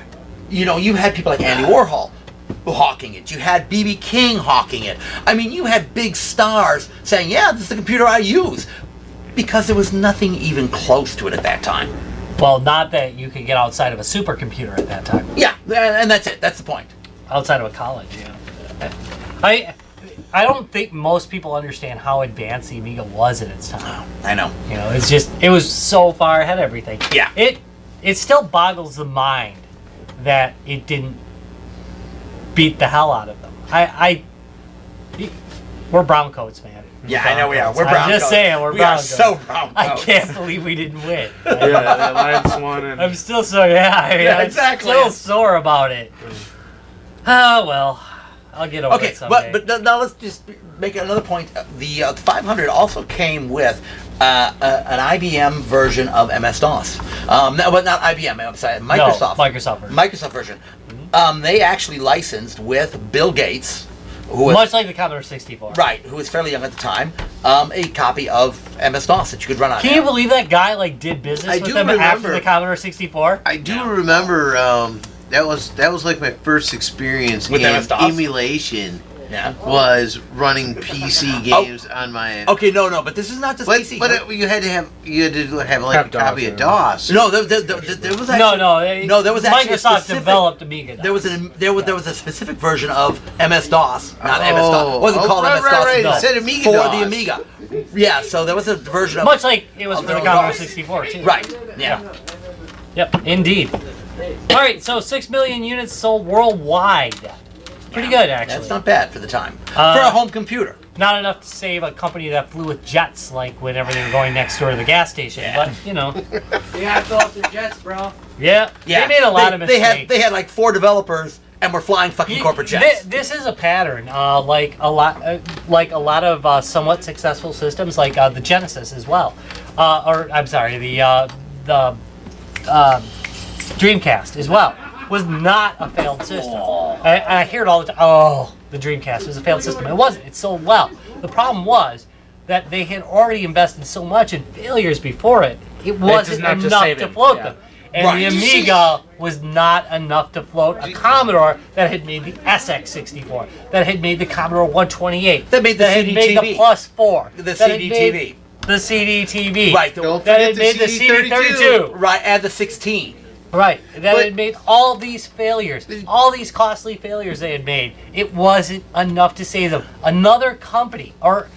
you had people like Andy Warhol hawking it. You had BB King hawking it. I mean, you had big stars saying, "Yeah, this is the computer I use," because there was nothing even close to it at that time. Well, not that you could get outside of a supercomputer at that time. Yeah, and that's it. That's the point. Outside of a college, yeah. I don't think most people understand how advanced the Amiga was at its time. I know. You know, it was so far ahead of everything. Yeah. It still boggles the mind that it didn't beat the hell out of them. We're brown coats, man. Yeah, I know we are. Brown We're coats. brown I'm just coats. saying, we're We brown are coats. so brown I coats. can't believe we didn't win. Yeah, Lions won. And I'm still so, yeah, I mean, Yeah, I'm exactly. still sore about it. Oh, well. I'll get over Okay, it someday. but now let's just make another point. The 500 also came with an IBM version of MS-DOS. No, but not IBM. I'm sorry, Microsoft. No, Microsoft version. Microsoft version. They actually licensed with Bill Gates, who was, Much like the Commodore 64. right, who was fairly young at the time, a copy of MS-DOS that you could run on. Can you believe that guy like did business I with do them after remember. the Commodore 64? I do remember that was like my first experience With in MS-DOS? emulation. Yeah. Was running PC games on my. Okay, no, but this is not just PC. But you had to have like Have a copy DOS, of DOS. no, there was actually, No, there was actually a Microsoft specific- developed Amiga. There was a specific version of MS-DOS, not MS-DOS. It wasn't called MS-DOS. Right. No. It said Amiga For DOS. the Amiga. Yeah, so there was a version of Much like it was of for their the own Commodore DOS. 64 too. Right. Yeah. Yep, indeed. All right, so 6 million units sold worldwide. Pretty good, actually. That's not bad for the time. For Uh, a home computer. Not enough to save a company that flew with jets, like whenever they were going next door to the gas station. But you know, You gotta fill up their jets, bro. yeah, Yeah. they made a lot of mistakes. They had like 4 developers and were flying fucking corporate jets. This is a pattern, like a lot of somewhat successful systems, like the Genesis as well, or I'm sorry, the Dreamcast as well was not a failed system. I hear it all the time. Oh, the Dreamcast was a failed system. It wasn't. It sold well. The problem was that they had already invested so much in failures before it. It wasn't enough to enough save to it, float yeah. them. And Right. the Amiga was not enough to float a Commodore that had made the SX64, that had made the Commodore 128, That made the had made the CD-TV. Plus 4, The that had CD-TV. made the CD-TV, Right. Don't that forget had the made the CD32. CD32, Right, add the 16. right, that But- had made all these failures, all these costly failures they had made. It wasn't enough to save them. Another company, or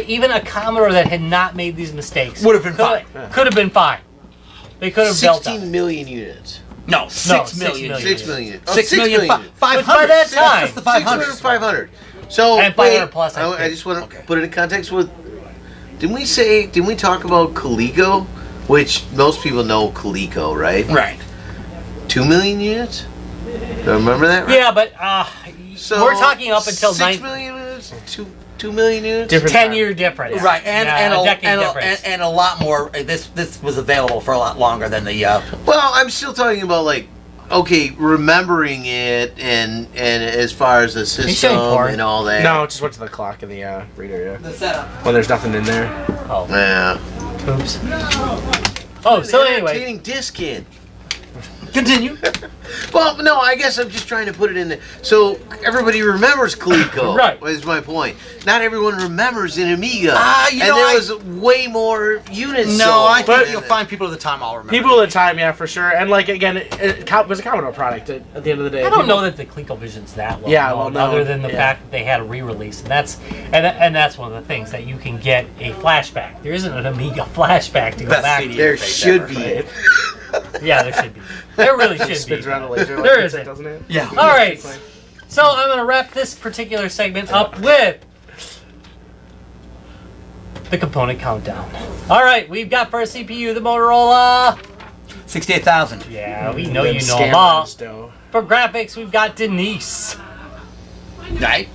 even a Commodore that had not made these mistakes, Would have been fine. Could have been fine. They could have built up. 16 million units. No, 6 6 million. million. 6 million. Oh, 6 million. million. 500. But by that That's time- just the 500. 500. So And 500 wait, plus, I I think. just want to Okay. put it in context with. Didn't we talk about Coleco, which most people know Coleco, right? Right. 2 million units. Do I remember that? Right? Yeah, but So we're talking up until 6 million units. 2 million units. Different 10-year difference. Right, and Yeah, a a decade and, difference. and a lot more. This was available for a lot longer than the. Well, I'm still talking about like, okay, remembering it and as far as the showing system porn? and all that. No, just went to the clock in the reader, yeah. The setup. When there's nothing in there. Oh, Yeah. oops. Oh, so anyway, Entertaining disc in. Continue. Well, no, I guess I'm just trying to put it in there. So everybody remembers Coleco. Right. Is my point. Not everyone remembers an Amiga. You and know, there I- was way more units. No, sold I think than you'll it. find people at the time all remember. People at the time, yeah, for sure. And like again, it was a Commodore product at the end of the day. I don't know that the ColecoVision's that well Yeah, known, well, no, other than the yeah. fact that they had a re-release, and that's one of the things that you can get a flashback. There isn't an Amiga flashback to go Best back CD. to. There Face should ever, be. right? Yeah, there should be. There really should be. Spins around a laser. There like isn't. doesn't it? Yeah. All right. So I'm going to wrap this particular segment up with the component countdown. All right, we've got for a CPU the Motorola. 68,000. Yeah, we know Them you know them all. scammers, though. For graphics, we've got Denise. Right.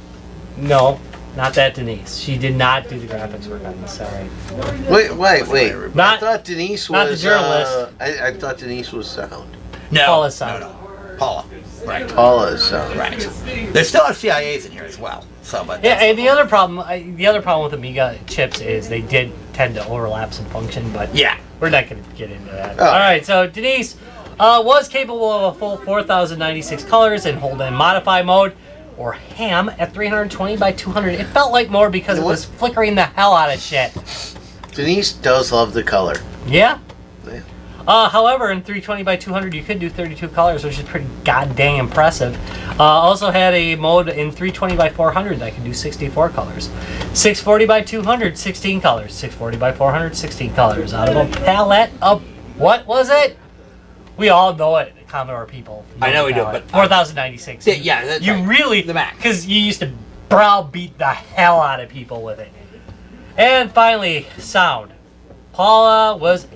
No, not that Denise. She did not do the graphics work on this. All right. Wait. I Not- thought Denise not the was. journalist. I thought Denise was sound. No. Paula's sound. No. Paula. Right. Paula's sound. Right. There's still our CIAs in here as well. So, but Yeah, and the other problem with Amiga chips is they did tend to overlap some function, but yeah. we're not going to get into that. Oh. All right, so Denise was capable of a full 4,096 colors in hold and modify mode, or ham at 320 by 200. It felt like more because it was flickering the hell out of shit. Denise does love the color. Yeah. Yeah. However, in 320 by 200, you could do 32 colors, which is pretty goddamn impressive. Also had a mode in 320 by 400 that could do 64 colors. 640 by 200, 16 colors. 640 by 400, 16 colors. Out of a palette of, what was it? We all know it, Commodore people. I know we do, palette. but- 4,096. Yeah, that's You right. really, The Mac. because you used to browbeat the hell out of people with it. And finally, sound. Paula was Or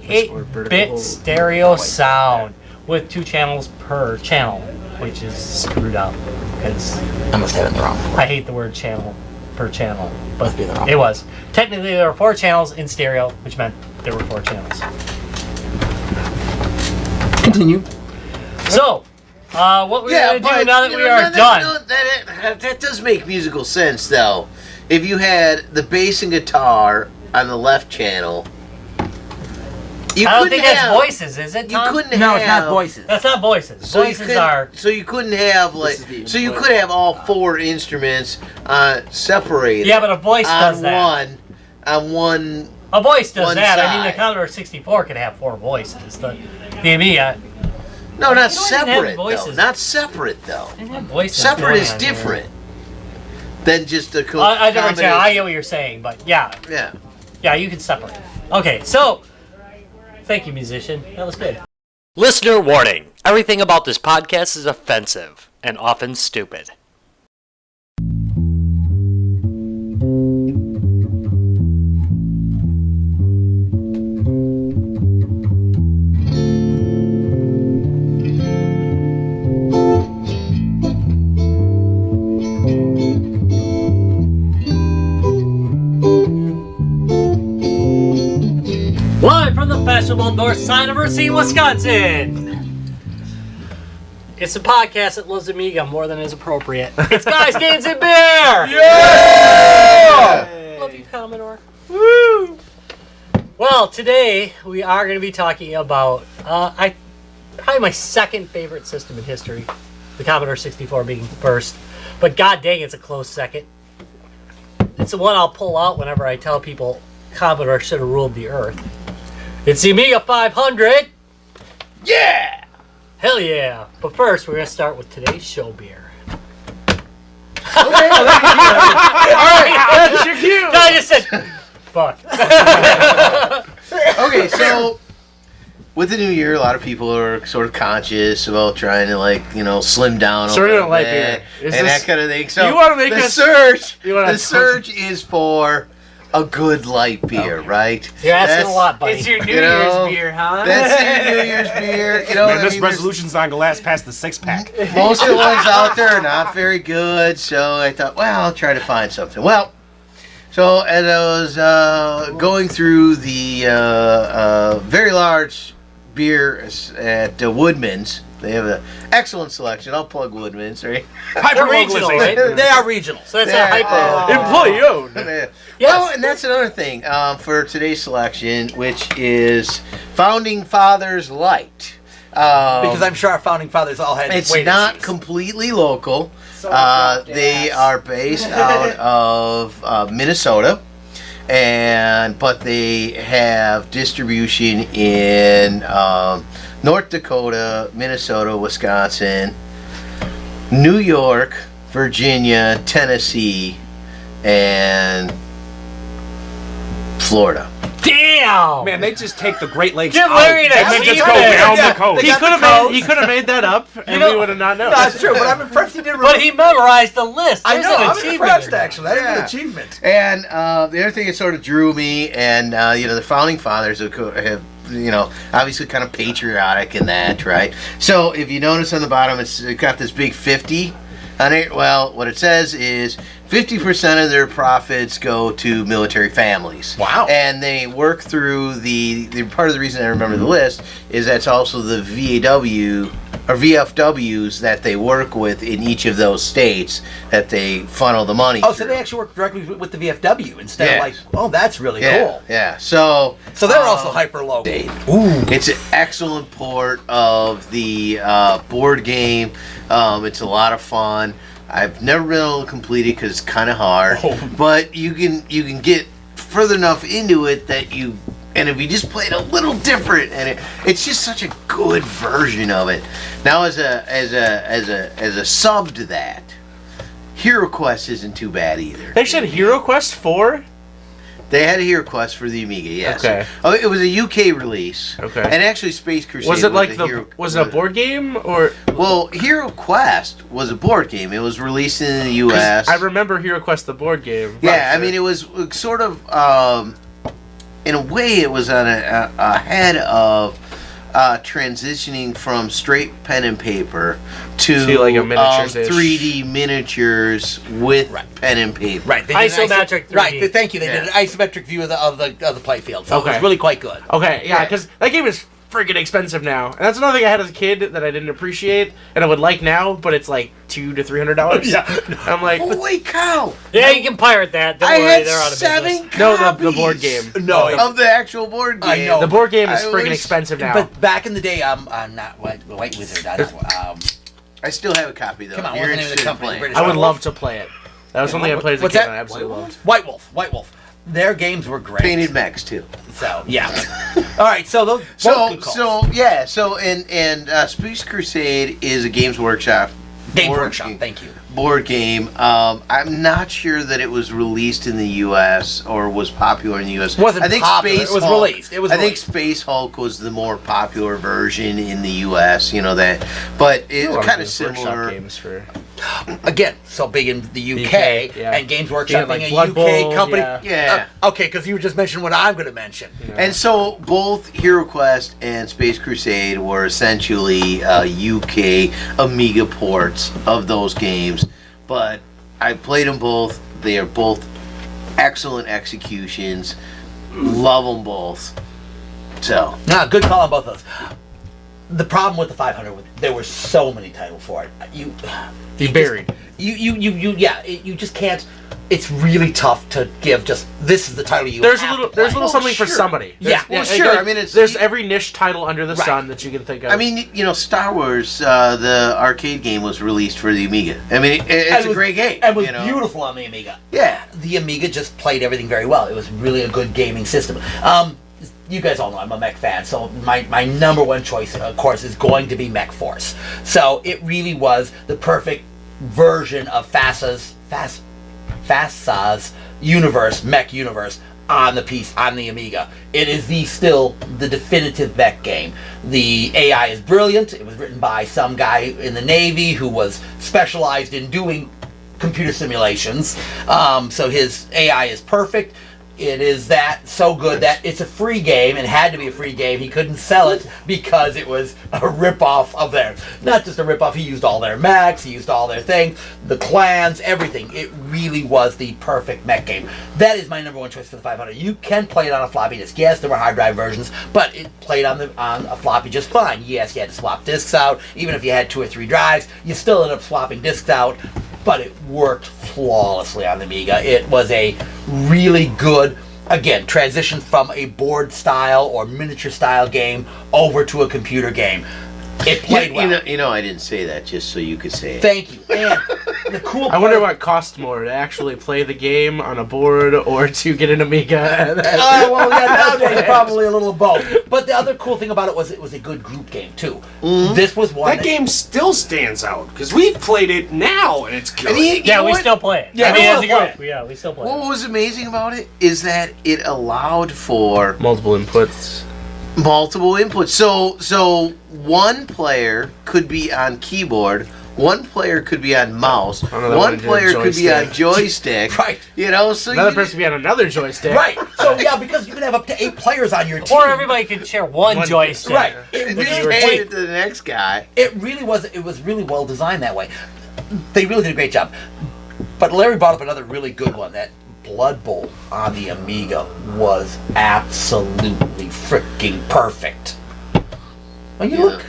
vertical 8-bit stereo sound with 2 channels per channel, which is screwed up. because I must have it in the wrong. I hate the word channel per channel, but Must be in the wrong. it was. Technically, there were 4 channels in stereo, which meant there were 4 channels. Continue. So, what we're going to do now that you we know, are done. that does make musical sense, though. If you had the bass and guitar on the left channel, you I don't couldn't think that's have, voices, is it, You Tom? couldn't No, have. it's not voices. That's not voices. So you Voices couldn't- are... So you couldn't have like. is the So you input. could have all 4 instruments separated. Yeah, but a voice does on that. On one. A voice does one that. I mean, the side. Commodore 64 could have 4 voices. The Amiga No, not You don't even have separate though. voices. Not separate though. didn't have voices. Separate going is on here. different than just the. I get what you're saying, but yeah, Yeah. you can separate. Okay, so thank you, musician. That was good. Listener warning: everything about this podcast is offensive and often stupid. Live from the fashionable north side of Racine, Wisconsin. It's a podcast that loves Amiga more than is appropriate. It's Guys, Games, and Beer! Yeah! Love you, Commodore. Woo! Well, today we are going to be talking about probably my second favorite system in history. The Commodore 64 being first. But god dang, it's a close second. It's the one I'll pull out whenever I tell people Commodore should have ruled the earth. It's the Amiga 500. Yeah! Hell yeah! But first, we're going to start with today's show beer. That's your cue. No, I just said, fuck. Okay, so with the new year, a lot of people are sort of conscious about trying to slim down. So we're a doing little light bit beer. Is and this- that kind of thing. So you wanna make the us- surge. you wanna- The surge is for a good light beer, right? You're asking That's- a lot, buddy. It's your New You know, Year's beer, huh? That's your New Year's beer. Man, I this mean, there's- resolution's not gonna last past the 6-pack. most of the ones out there are not very good, so I thought, well, I'll try to find something. Well, so as I was going through the very large beer at Woodman's, they have an excellent selection. I'll plug Woodman's, right? They're regional, right? They are regional. So that's Yeah. a hyper. Employee owned. Yeah. Yes. Well, and that's another thing for today's selection, which is Founding Fathers Light. Because I'm sure our founding fathers all had It's weight not issues. completely local. So dropped They ass. are based out of Minnesota, but they have distribution in North Dakota, Minnesota, Wisconsin, New York, Virginia, Tennessee, and Florida. Damn! Man, they just take the Great Lakes Give out Larry an and then just go achievement. down Yeah, the coast. they He got could the have codes. made. He could have made that up, and know- we would have not known. No, that's true, but I'm impressed he did. But he memorized the list. I There's know. an I'm achievement impressed in there. actually. That is Yeah. an achievement. And the other thing that sort of drew me, and the founding fathers have obviously kind of patriotic in that, right? So if you notice on the bottom, it's got this big 50 on it. Well, what it says is 50% of their profits go to military families. Wow. And they work through the part of the reason I remember the list is that's also the VAW or VFWs that they work with in each of those states that they funnel the money Oh, so through. they actually work directly with the VFW instead Yeah. of like, oh, that's really Yeah, cool. yeah. So So they're also hyper local. Ooh. It's an excellent port of the board game. It's a lot of fun. I've never been able to complete it because it's kind of hard. But you can get further enough into it that and if you just play it a little different, and it's just such a good version of it. Now as a sub to that, Hero Quest isn't too bad either. They said Hero Quest 4. They had a Hero Quest for the Amiga, yes. Okay. Oh, it was a UK release. Okay. And actually, Space Crusade Was it like a Hero, was it a board game or? Well, Hero Quest was a board game. It was released in the 'Cause U.S. I remember Hero Quest the board game. Yeah, I mean, it was sort of, in a way, it was on ahead of transitioning from straight pen and paper to like a miniatures-ish. 3D miniatures with pen and paper. Right. They did an Isometric 3D. Right. Thank you. They did Yeah. an isometric view of the playfield, so it Okay. was really quite good. Okay, yeah, because that game is freaking expensive now, and that's another thing I had as a kid that I didn't appreciate, and I would like now, but it's like $200 to $300. Yeah. I'm like, Holy cow! Yeah, you can pirate that. Don't I worry, had they're out of 7 business. no, the copies board game. No, of the actual board game. I know. The board game is I freaking was- expensive now. But back in the day, I'm not White Wizard. I don't. I still have a copy though. Come on, if what's you're the name of the interested in company? playing. British I would White love Wolf? to play it. That was something I played as a What's kid, that? and I absolutely loved. White Wolf. Their games were great. Painted mechs too. So yeah. All right. So those. both good calls. So Space Crusade is a Games Workshop. Game board Workshop. game- Thank you. Board game. I'm not sure that it was released in the U.S. or was popular in the U.S. Wasn't I think popular, Space it was Hulk, released. It was I think released. Space Hulk was the more popular version in the U.S. You know that, but it's kind of similar. Games for Again, so big in the UK, UK, yeah. and Games Workshop Yeah, like being a Blood UK Bowl, company. yeah. Yeah. Okay, because you just mentioned what I'm going to mention. And so both Hero Quest and Space Crusade were essentially UK Amiga ports of those games. But I played them both. They are both excellent executions. Love them both. So Nah, good call on both of those. The problem with the 500, there were so many titles for it. You buried. You just can't. It's really tough to give just this is the title you. There's a have little, to there's a play. little something for sure. somebody. Yeah. Well, like, sure. I mean, it's- there's every niche title under the Right. sun that you can think of. I mean, you know, Star Wars, the arcade game was released for the Amiga. I mean, it's And a was- great game. And was you know? beautiful on the Amiga. Yeah. The Amiga just played everything very well. It was really a good gaming system. You guys all know I'm a Mech fan, so my number one choice, of course, is going to be Mech Force. So it really was the perfect version of FASA's universe, Mech universe, on the Amiga. It is still the definitive Mech game. The AI is brilliant. It was written by some guy in the Navy who was specialized in doing computer simulations. So his AI is perfect. It is so good that it's a free game and had to be a free game. He couldn't sell it because it was a ripoff of theirs. Not just a ripoff, he used all their mechs, he used all their things, the clans, everything. It really was the perfect mech game. That is my number one choice for the 500. You can play it on a floppy disk. Yes, there were hard drive versions, but it played on a floppy just fine. Yes, you had to swap disks out. Even if you had 2 or 3 drives, you still ended up swapping disks out. But it worked flawlessly on the Amiga. It was a really good, again, transition from a board style or miniature style game over to a computer game. It played well. You know, I didn't say that just so you could say it. Thank you. And the cool I wonder part- what cost more, to actually play the game on a board or to get an Amiga. Well, yeah, nowadays probably a little of both. But the other cool thing about it was a good group game too. This was one That game still stands out because we've played it now and it's good. And you Yeah, know we what? still play it. Yeah, I mean, we as a still play group, yeah, we still play What it. was amazing about it is that it allowed for Multiple inputs. multiple inputs. So one player could be on keyboard, one player could be on mouse, Another one one did player could be on joystick. Right. You know, so Another you, person could be on another joystick. Right. So yeah, because you can have up to 8 players on your team. Or everybody could share one One- joystick. Right. and Which just you were hand cheap. it to the next guy. It was really well designed that way. They really did a great job. But Larry brought up another really good one. That Blood Bowl on the Amiga was absolutely freaking perfect. Well, you Yeah. look.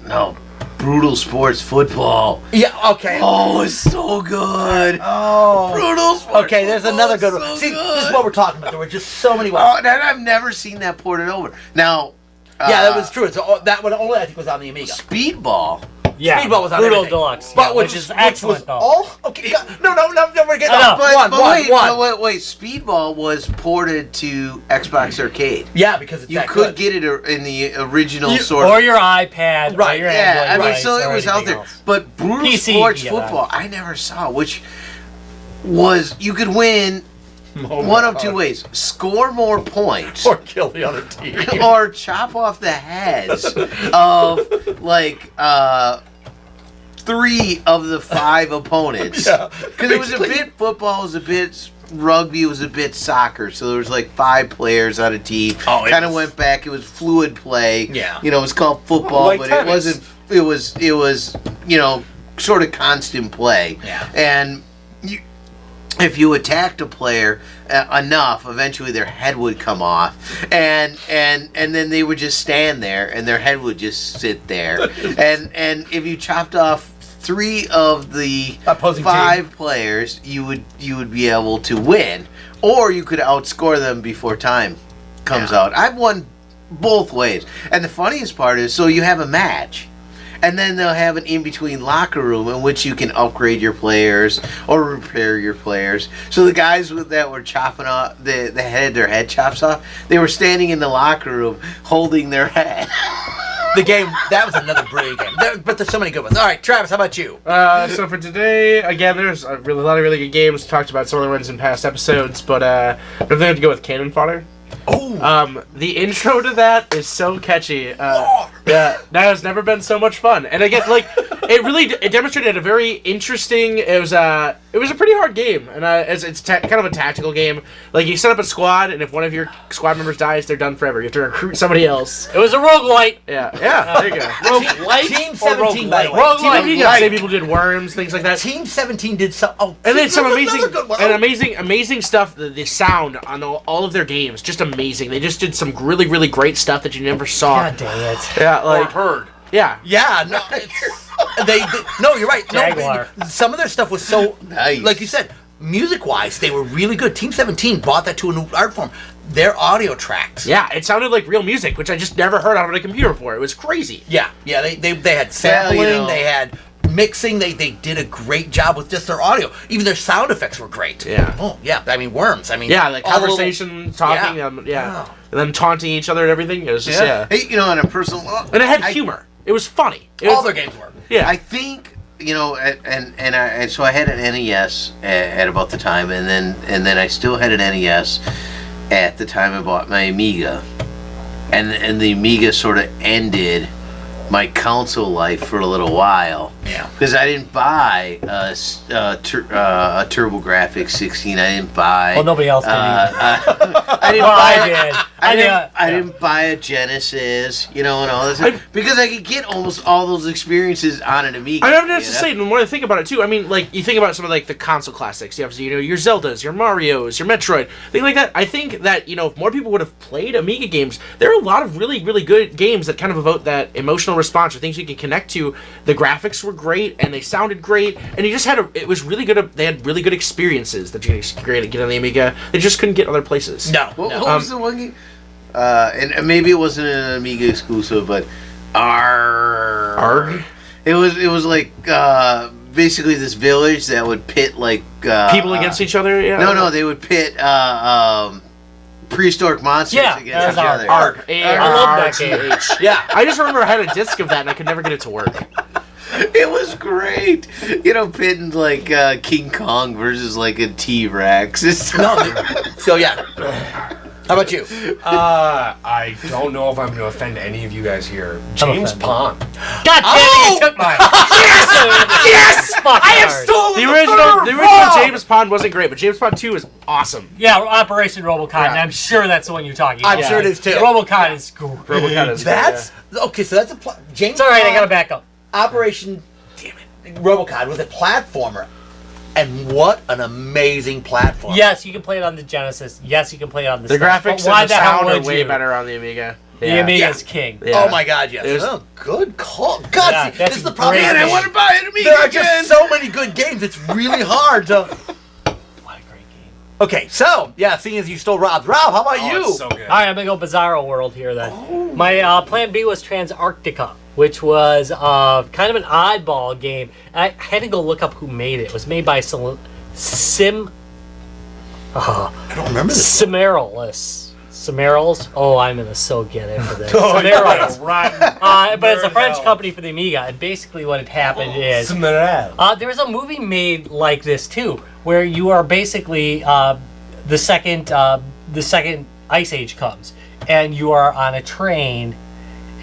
No, brutal sports football. Yeah. Okay. Oh, it's so good. Oh. Brutal sports. Okay. There's football another is good one. so See, good. this is what we're talking about. There were just so many ones. Oh, and I've never seen that ported over. Now, Yeah, that was true. It's, that one only I think was on the Amiga. Speedball. Yeah, Speedball was on Brutal everything. Deluxe. But yeah, which is excellent was though. all okay. No, we're getting I know. off. But One. wait. Speedball was ported to Xbox Arcade. Yeah, because it's You that could good. get it in the original sort Or of. your iPad, Right, or your Yeah, I Android mean, device, so it or was out anything there. else. But brutal PC, sports yeah. football, I never saw, which was you could win one of two ways: score more points, Or kill the other team. or chop off the heads of like 3 of the 5 opponents. Yeah. Because it was a bit football was a bit rugby was a bit soccer, so there was like 5 players on a team. Oh, kind of went back. It was fluid play. Yeah. You know, it was called football, Like but tennis. it was sort of constant play. Yeah. And if you attacked a player enough, eventually their head would come off, and then they would just stand there, and their head would just sit there. and if you chopped off 3 of the Opposing 5 players, you would be able to win, or you could outscore them before time comes out. I've won both ways, and the funniest part is, so you have a match. And then they'll have an in-between locker room in which you can upgrade your players or repair your players. So the guys that were chopping off, the head, their head chops off, they were standing in the locker room holding their head. The game, that was another brilliant game. But there's so many good ones. All right, Travis, how about you? So for today, again, there's a lot of really good games. Talked about some of the ones in past episodes, but I think I have to go with Cannon Fodder. Oh, The intro to that is so catchy. Yeah, that has never been so much fun. And again, like, it demonstrated a very interesting. It was a pretty hard game, and it's kind of a tactical game. Like, you set up a squad, and if one of your squad members dies, they're done forever. You have to recruit somebody else. It was a roguelite. Yeah, there you go. Team 17, by the way. Roguelite. You know, Team say people did worms, things like that. Team 17 did some. Oh, And then some there's another amazing, good one. amazing stuff. The sound on all of their games, just amazing. They just did some really, really great stuff that you never saw. God dang it. Yeah, Or like heard. yeah. Yeah, no, no, you're right. Jaguar. No, some of their stuff was so, Nice. like you said, music-wise, they were really good. Team 17 brought that to a new art form. Their audio tracks. Yeah, it sounded like real music, which I just never heard on a computer before. It was crazy. Yeah, they had sampling, Well, you know. they had mixing, they did a great job with just their audio. Even their sound effects were great. Yeah. Oh, yeah, I mean, worms. I mean, Yeah, like all the little- conversation, talking, Yeah. and then taunting each other and everything. It was just, yeah. Hey, on a personal, And it had humor. It was funny. It All was, their games were. yeah. I think and so I had an NES at about the time, and then I still had an NES at the time I bought my Amiga, and the Amiga sort of ended my console life for a little while. Yeah. Because I didn't buy a TurboGrafx 16. I didn't buy. Well, nobody else did either. I didn't Well, buy. I did. I didn't buy a Genesis, and all this, because I could get almost all those experiences on an Amiga. I have to say, the more I think about it too, I mean, like, you think about some of like the console classics. You have, your Zeldas, your Marios, your Metroid, things like that. I think that if more people would have played Amiga games, there are a lot of really, really good games that kind of evoke that emotional response or things you can connect to. The graphics were great and they sounded great, and you just had it was really good. They had really good experiences that you could get on the Amiga. They just couldn't get other places. No. What was the one game? And maybe it wasn't an Amiga exclusive, but Arg? It was like basically this village that would pit like People against each other. Yeah. No, they would pit prehistoric monsters Yeah, against that each was other. Arg. I love that game. A-R-G-H. Yeah. I just remember I had a disc of that and I could never get it to work. It was great. Pitting like King Kong versus like a T-Rex. So, yeah. How about you? I don't know if I'm going to offend any of you guys here. James offended. Pond. God damn it, you took mine. Yes! I have stolen The original James Pond wasn't great, but James Pond 2 is awesome. Yeah, Operation Robocon, and Yeah. I'm sure that's the one you're talking about. I'm sure it is too. Robocon is great. RoboCon is That's okay. So that's a James. It's alright, I Bond gotta back up. Operation. Damn it, Robocon was a platformer, and what an amazing platform! Yes, you can play it on the Genesis. Yes, you can play it on the The Steam. graphics But why and the the hell sound are would way you? better on the Amiga. The Amiga's king. Yeah. Oh my God, yes. There's- Oh, good call. God, Yeah, see, that's this is the a problem. great Man, I game. want to buy an Amiga There are again. just so many good games. It's really hard to. What a great game. Okay, so yeah, seeing as you stole Rob's, Rob, how about Oh, you? it's so good. Alright, I'm gonna go Bizarro World here then. My plan B was Transarctica, which was kind of an oddball game. I had to go look up who made it. It was made by I don't remember this. Cimerals. Oh, I'm gonna so get it for this. Oh, Cimerals. rotten. But it's a French hell. company for the Amiga, and basically what had happened is Smerel. there was a movie made like this too, where you are basically the second Ice Age comes, and you are on a train,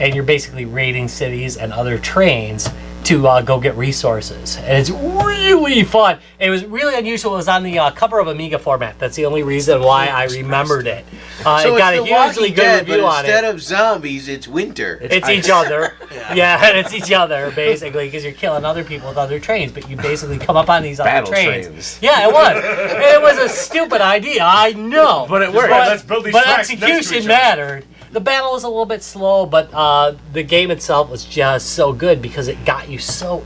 and you're basically raiding cities and other trains to go get resources, and it's really fun. It was really unusual. It was on the cover of Amiga format. That's the only reason why I remembered it. So it got a it's The Walking hugely good Dead, review but on instead it. of zombies, it's winter. It's each other. Yeah, and it's each other, basically, because you're killing other people with other trains, but you basically come up on these other Battle trains. trains. Yeah, it was. It was a stupid idea, I know. But it worked. Let's build these But tracks next to execution each other. mattered. The battle was a little bit slow, but the game itself was just so good because it got you so...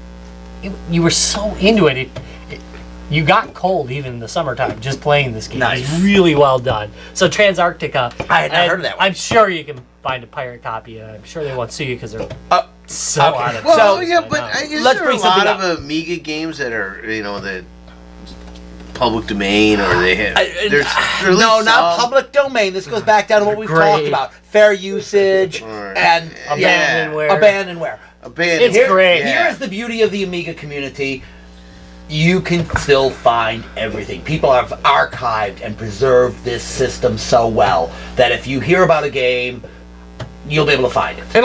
You were so into it. You got cold even in the summertime just playing this game. Nice. It was really well done. So Transarctica. I had not heard of that one. I'm sure you can find a pirate copy. And I'm sure they won't sue you because they're so okay. out of Well, business yeah, right but now. is Let's there bring a lot something of Amiga games that are, the public domain, or they have? There's No, not public domain. This goes back down to what we've Great. talked about: fair usage Or- and Abandonware. abandonware. It's great. Here is the beauty of the Amiga community. You can still find everything. People have archived and preserved this system so well that if you hear about a game, you'll be able to find it. And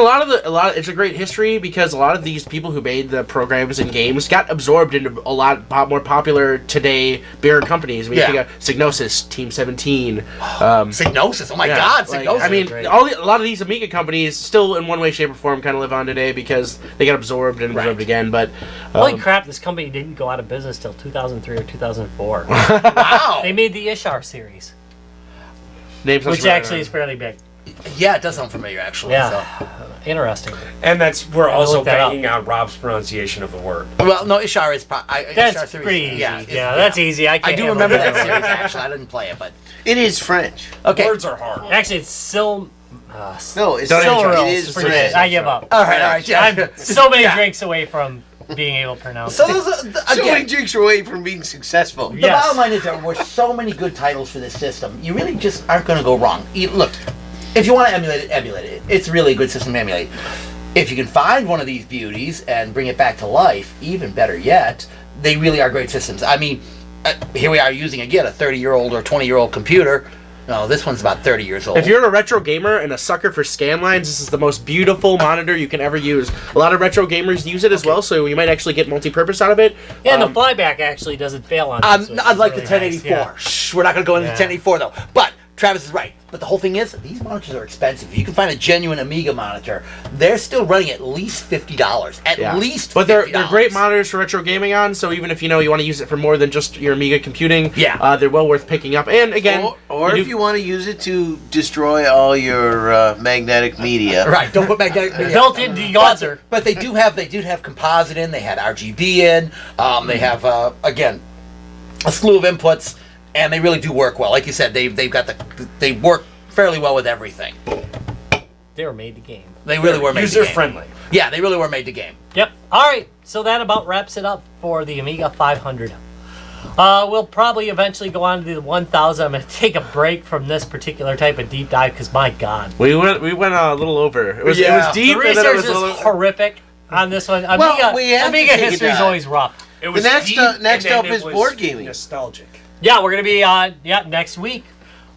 it's a great history because a lot of these people who made the programs and games got absorbed into a lot more popular today bigger companies. I mean, Yeah. you got Psygnosis, Team 17. Psygnosis. Oh my Yeah, God, like, Psygnosis. I mean, great. a lot of these Amiga companies still, in one way, shape, or form, kind of live on today because they got absorbed and absorbed again. But Holy crap, this company didn't go out of business till 2003 or 2004. wow. They made the Ishar series, names which actually is fairly big. Yeah, it does sound familiar actually. Yeah. So. Interesting. And we're I'll also look that up. banging on Rob's pronunciation of the word. Well, no, Ishar is. Ishar That's series, pretty easy. Yeah, Yeah, that's easy. I I do handle remember that. that series actually. I didn't play it, but It is French. okay. Words are hard. Actually, it's still. No, it's Don't Silver French. Rolls. It is Forget French. it. I give up. All right, yeah. I'm so many drinks away from being able to pronounce So it. those are, So many again, drinks are away from being successful. the Yes. bottom line is there were so many good titles for this system. You really just aren't going to go wrong. Look, if you want to emulate it. It's really a good system to emulate. If you can find one of these beauties and bring it back to life, even better yet, they really are great systems. I mean, here we are using, again, a 30-year-old or 20-year-old computer. No, this one's about 30 years old. If you're a retro gamer and a sucker for scan lines, this is the most beautiful monitor you can ever use. A lot of retro gamers use it as well, so you might actually get multi-purpose out of it. Yeah, and the flyback actually doesn't fail on this, which is unlike really the 1084. nice. Yeah. Shh, we're not going to go into Yeah. the 1084 though. But Travis is right. But the whole thing is, these monitors are expensive. If you can find a genuine Amiga monitor, they're still running at least $50. At least $50. But they're great monitors for retro gaming on, so even if you want to use it for more than just your Amiga computing, they're well worth picking up. And again, Or if you want to use it to destroy all your magnetic media. Right, don't put magnetic media. Built-in degausser. But they do have composite in, they had RGB in, they have, again, a slew of inputs, and they really do work well. Like you said, they work fairly well with everything. They were made to game. They really were made to User game. friendly. Yeah, they really were made to game. Yep. All right. So that about wraps it up for the Amiga 500. We'll probably eventually go on to the 1000. I'm going to take a break from this particular type of deep dive because, my God. we went a little over. It was Yeah. deep. The and then it research was a is little, horrific on this one. Well, we have to Amiga take a history is dive. always rough. It was next deep, up- and next then up it is was board gaming. Nostalgic. Yeah, we're going to be, next week.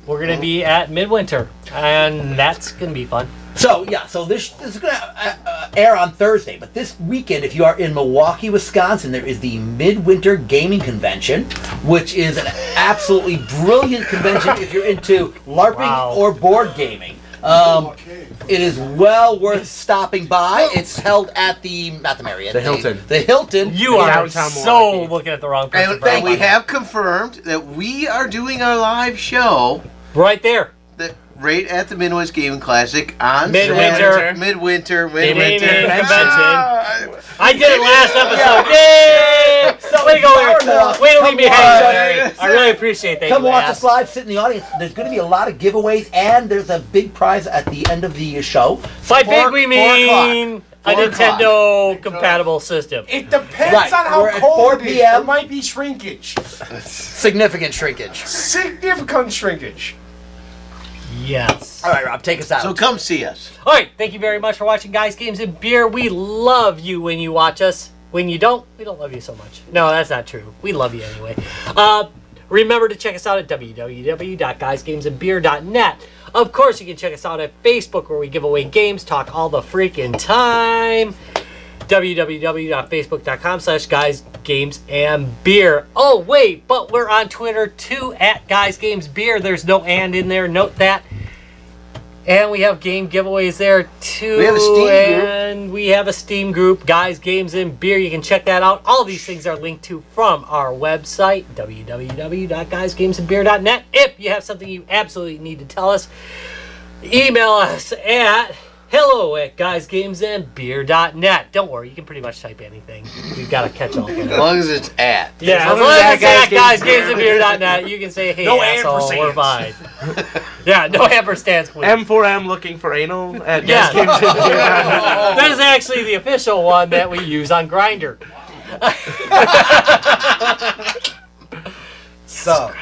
We're going to be at Midwinter, and that's going to be fun. So this is going to air on Thursday, but this weekend, if you are in Milwaukee, Wisconsin, there is the Midwinter Gaming Convention, which is an absolutely brilliant convention if you're into LARPing Wow. or board gaming. It is well worth stopping by. It's held at not the Marriott, The Hilton. The Hilton. You are Downtown so Milwaukee. looking at the wrong person. And, for and we that. have confirmed that we are doing our live show Right there. right at the Midwest Gaming Classic on Midwinter. Saturday. Midwinter. Gaming Convention. Convention. I did it last episode. Yay! So Way to go, power now. Eric. Way to leave me Come hanging, on. Larry. I really appreciate that. Come you watch asked. us live, sit in the audience. There's going to be a lot of giveaways, and there's a big prize at the end of the show. By big, 4 we mean a 4 o'clock. Nintendo compatible system. It depends Right, on how we're at cold 4 it is. p.m. There might be shrinkage. Significant shrinkage. Significant shrinkage. Yes. All right, Rob, take us out. So come see us. All right. Thank you very much for watching Guys, Games, and Beer. We love you when you watch us. When you don't, we don't love you so much. No, that's not true. We love you anyway. Remember to check us out at www.guysgamesandbeer.net. Of course, you can check us out at Facebook, where we give away games, talk all the freaking time. www.facebook.com/guysgamesandbeer. Oh, wait, but we're on Twitter too, at guysgamesbeer. There's no and in there. Note that. And we have game giveaways there too. We have a Steam group. And we have a Steam group, Guys, Games, and Beer. You can check that out. All these things are linked to from our website, www.guysgamesandbeer.net. If you have something you absolutely need to tell us, email us at hello@guysgamesandbeer.net. Don't worry, you can pretty much type anything. You've got to catch all. As long as it's at. Yeah, as long long as as it's it's at guysgamesandbeer.net, you can say, hey, No asshole, we're fine. ampersands. Yeah, no ampersands, please. M4M looking for anal at Yeah. guysgamesandbeer.net. That is actually the official one that we use on Grindr. So.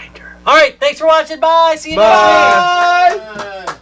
All right, thanks for watching. Bye. See you next week. Bye.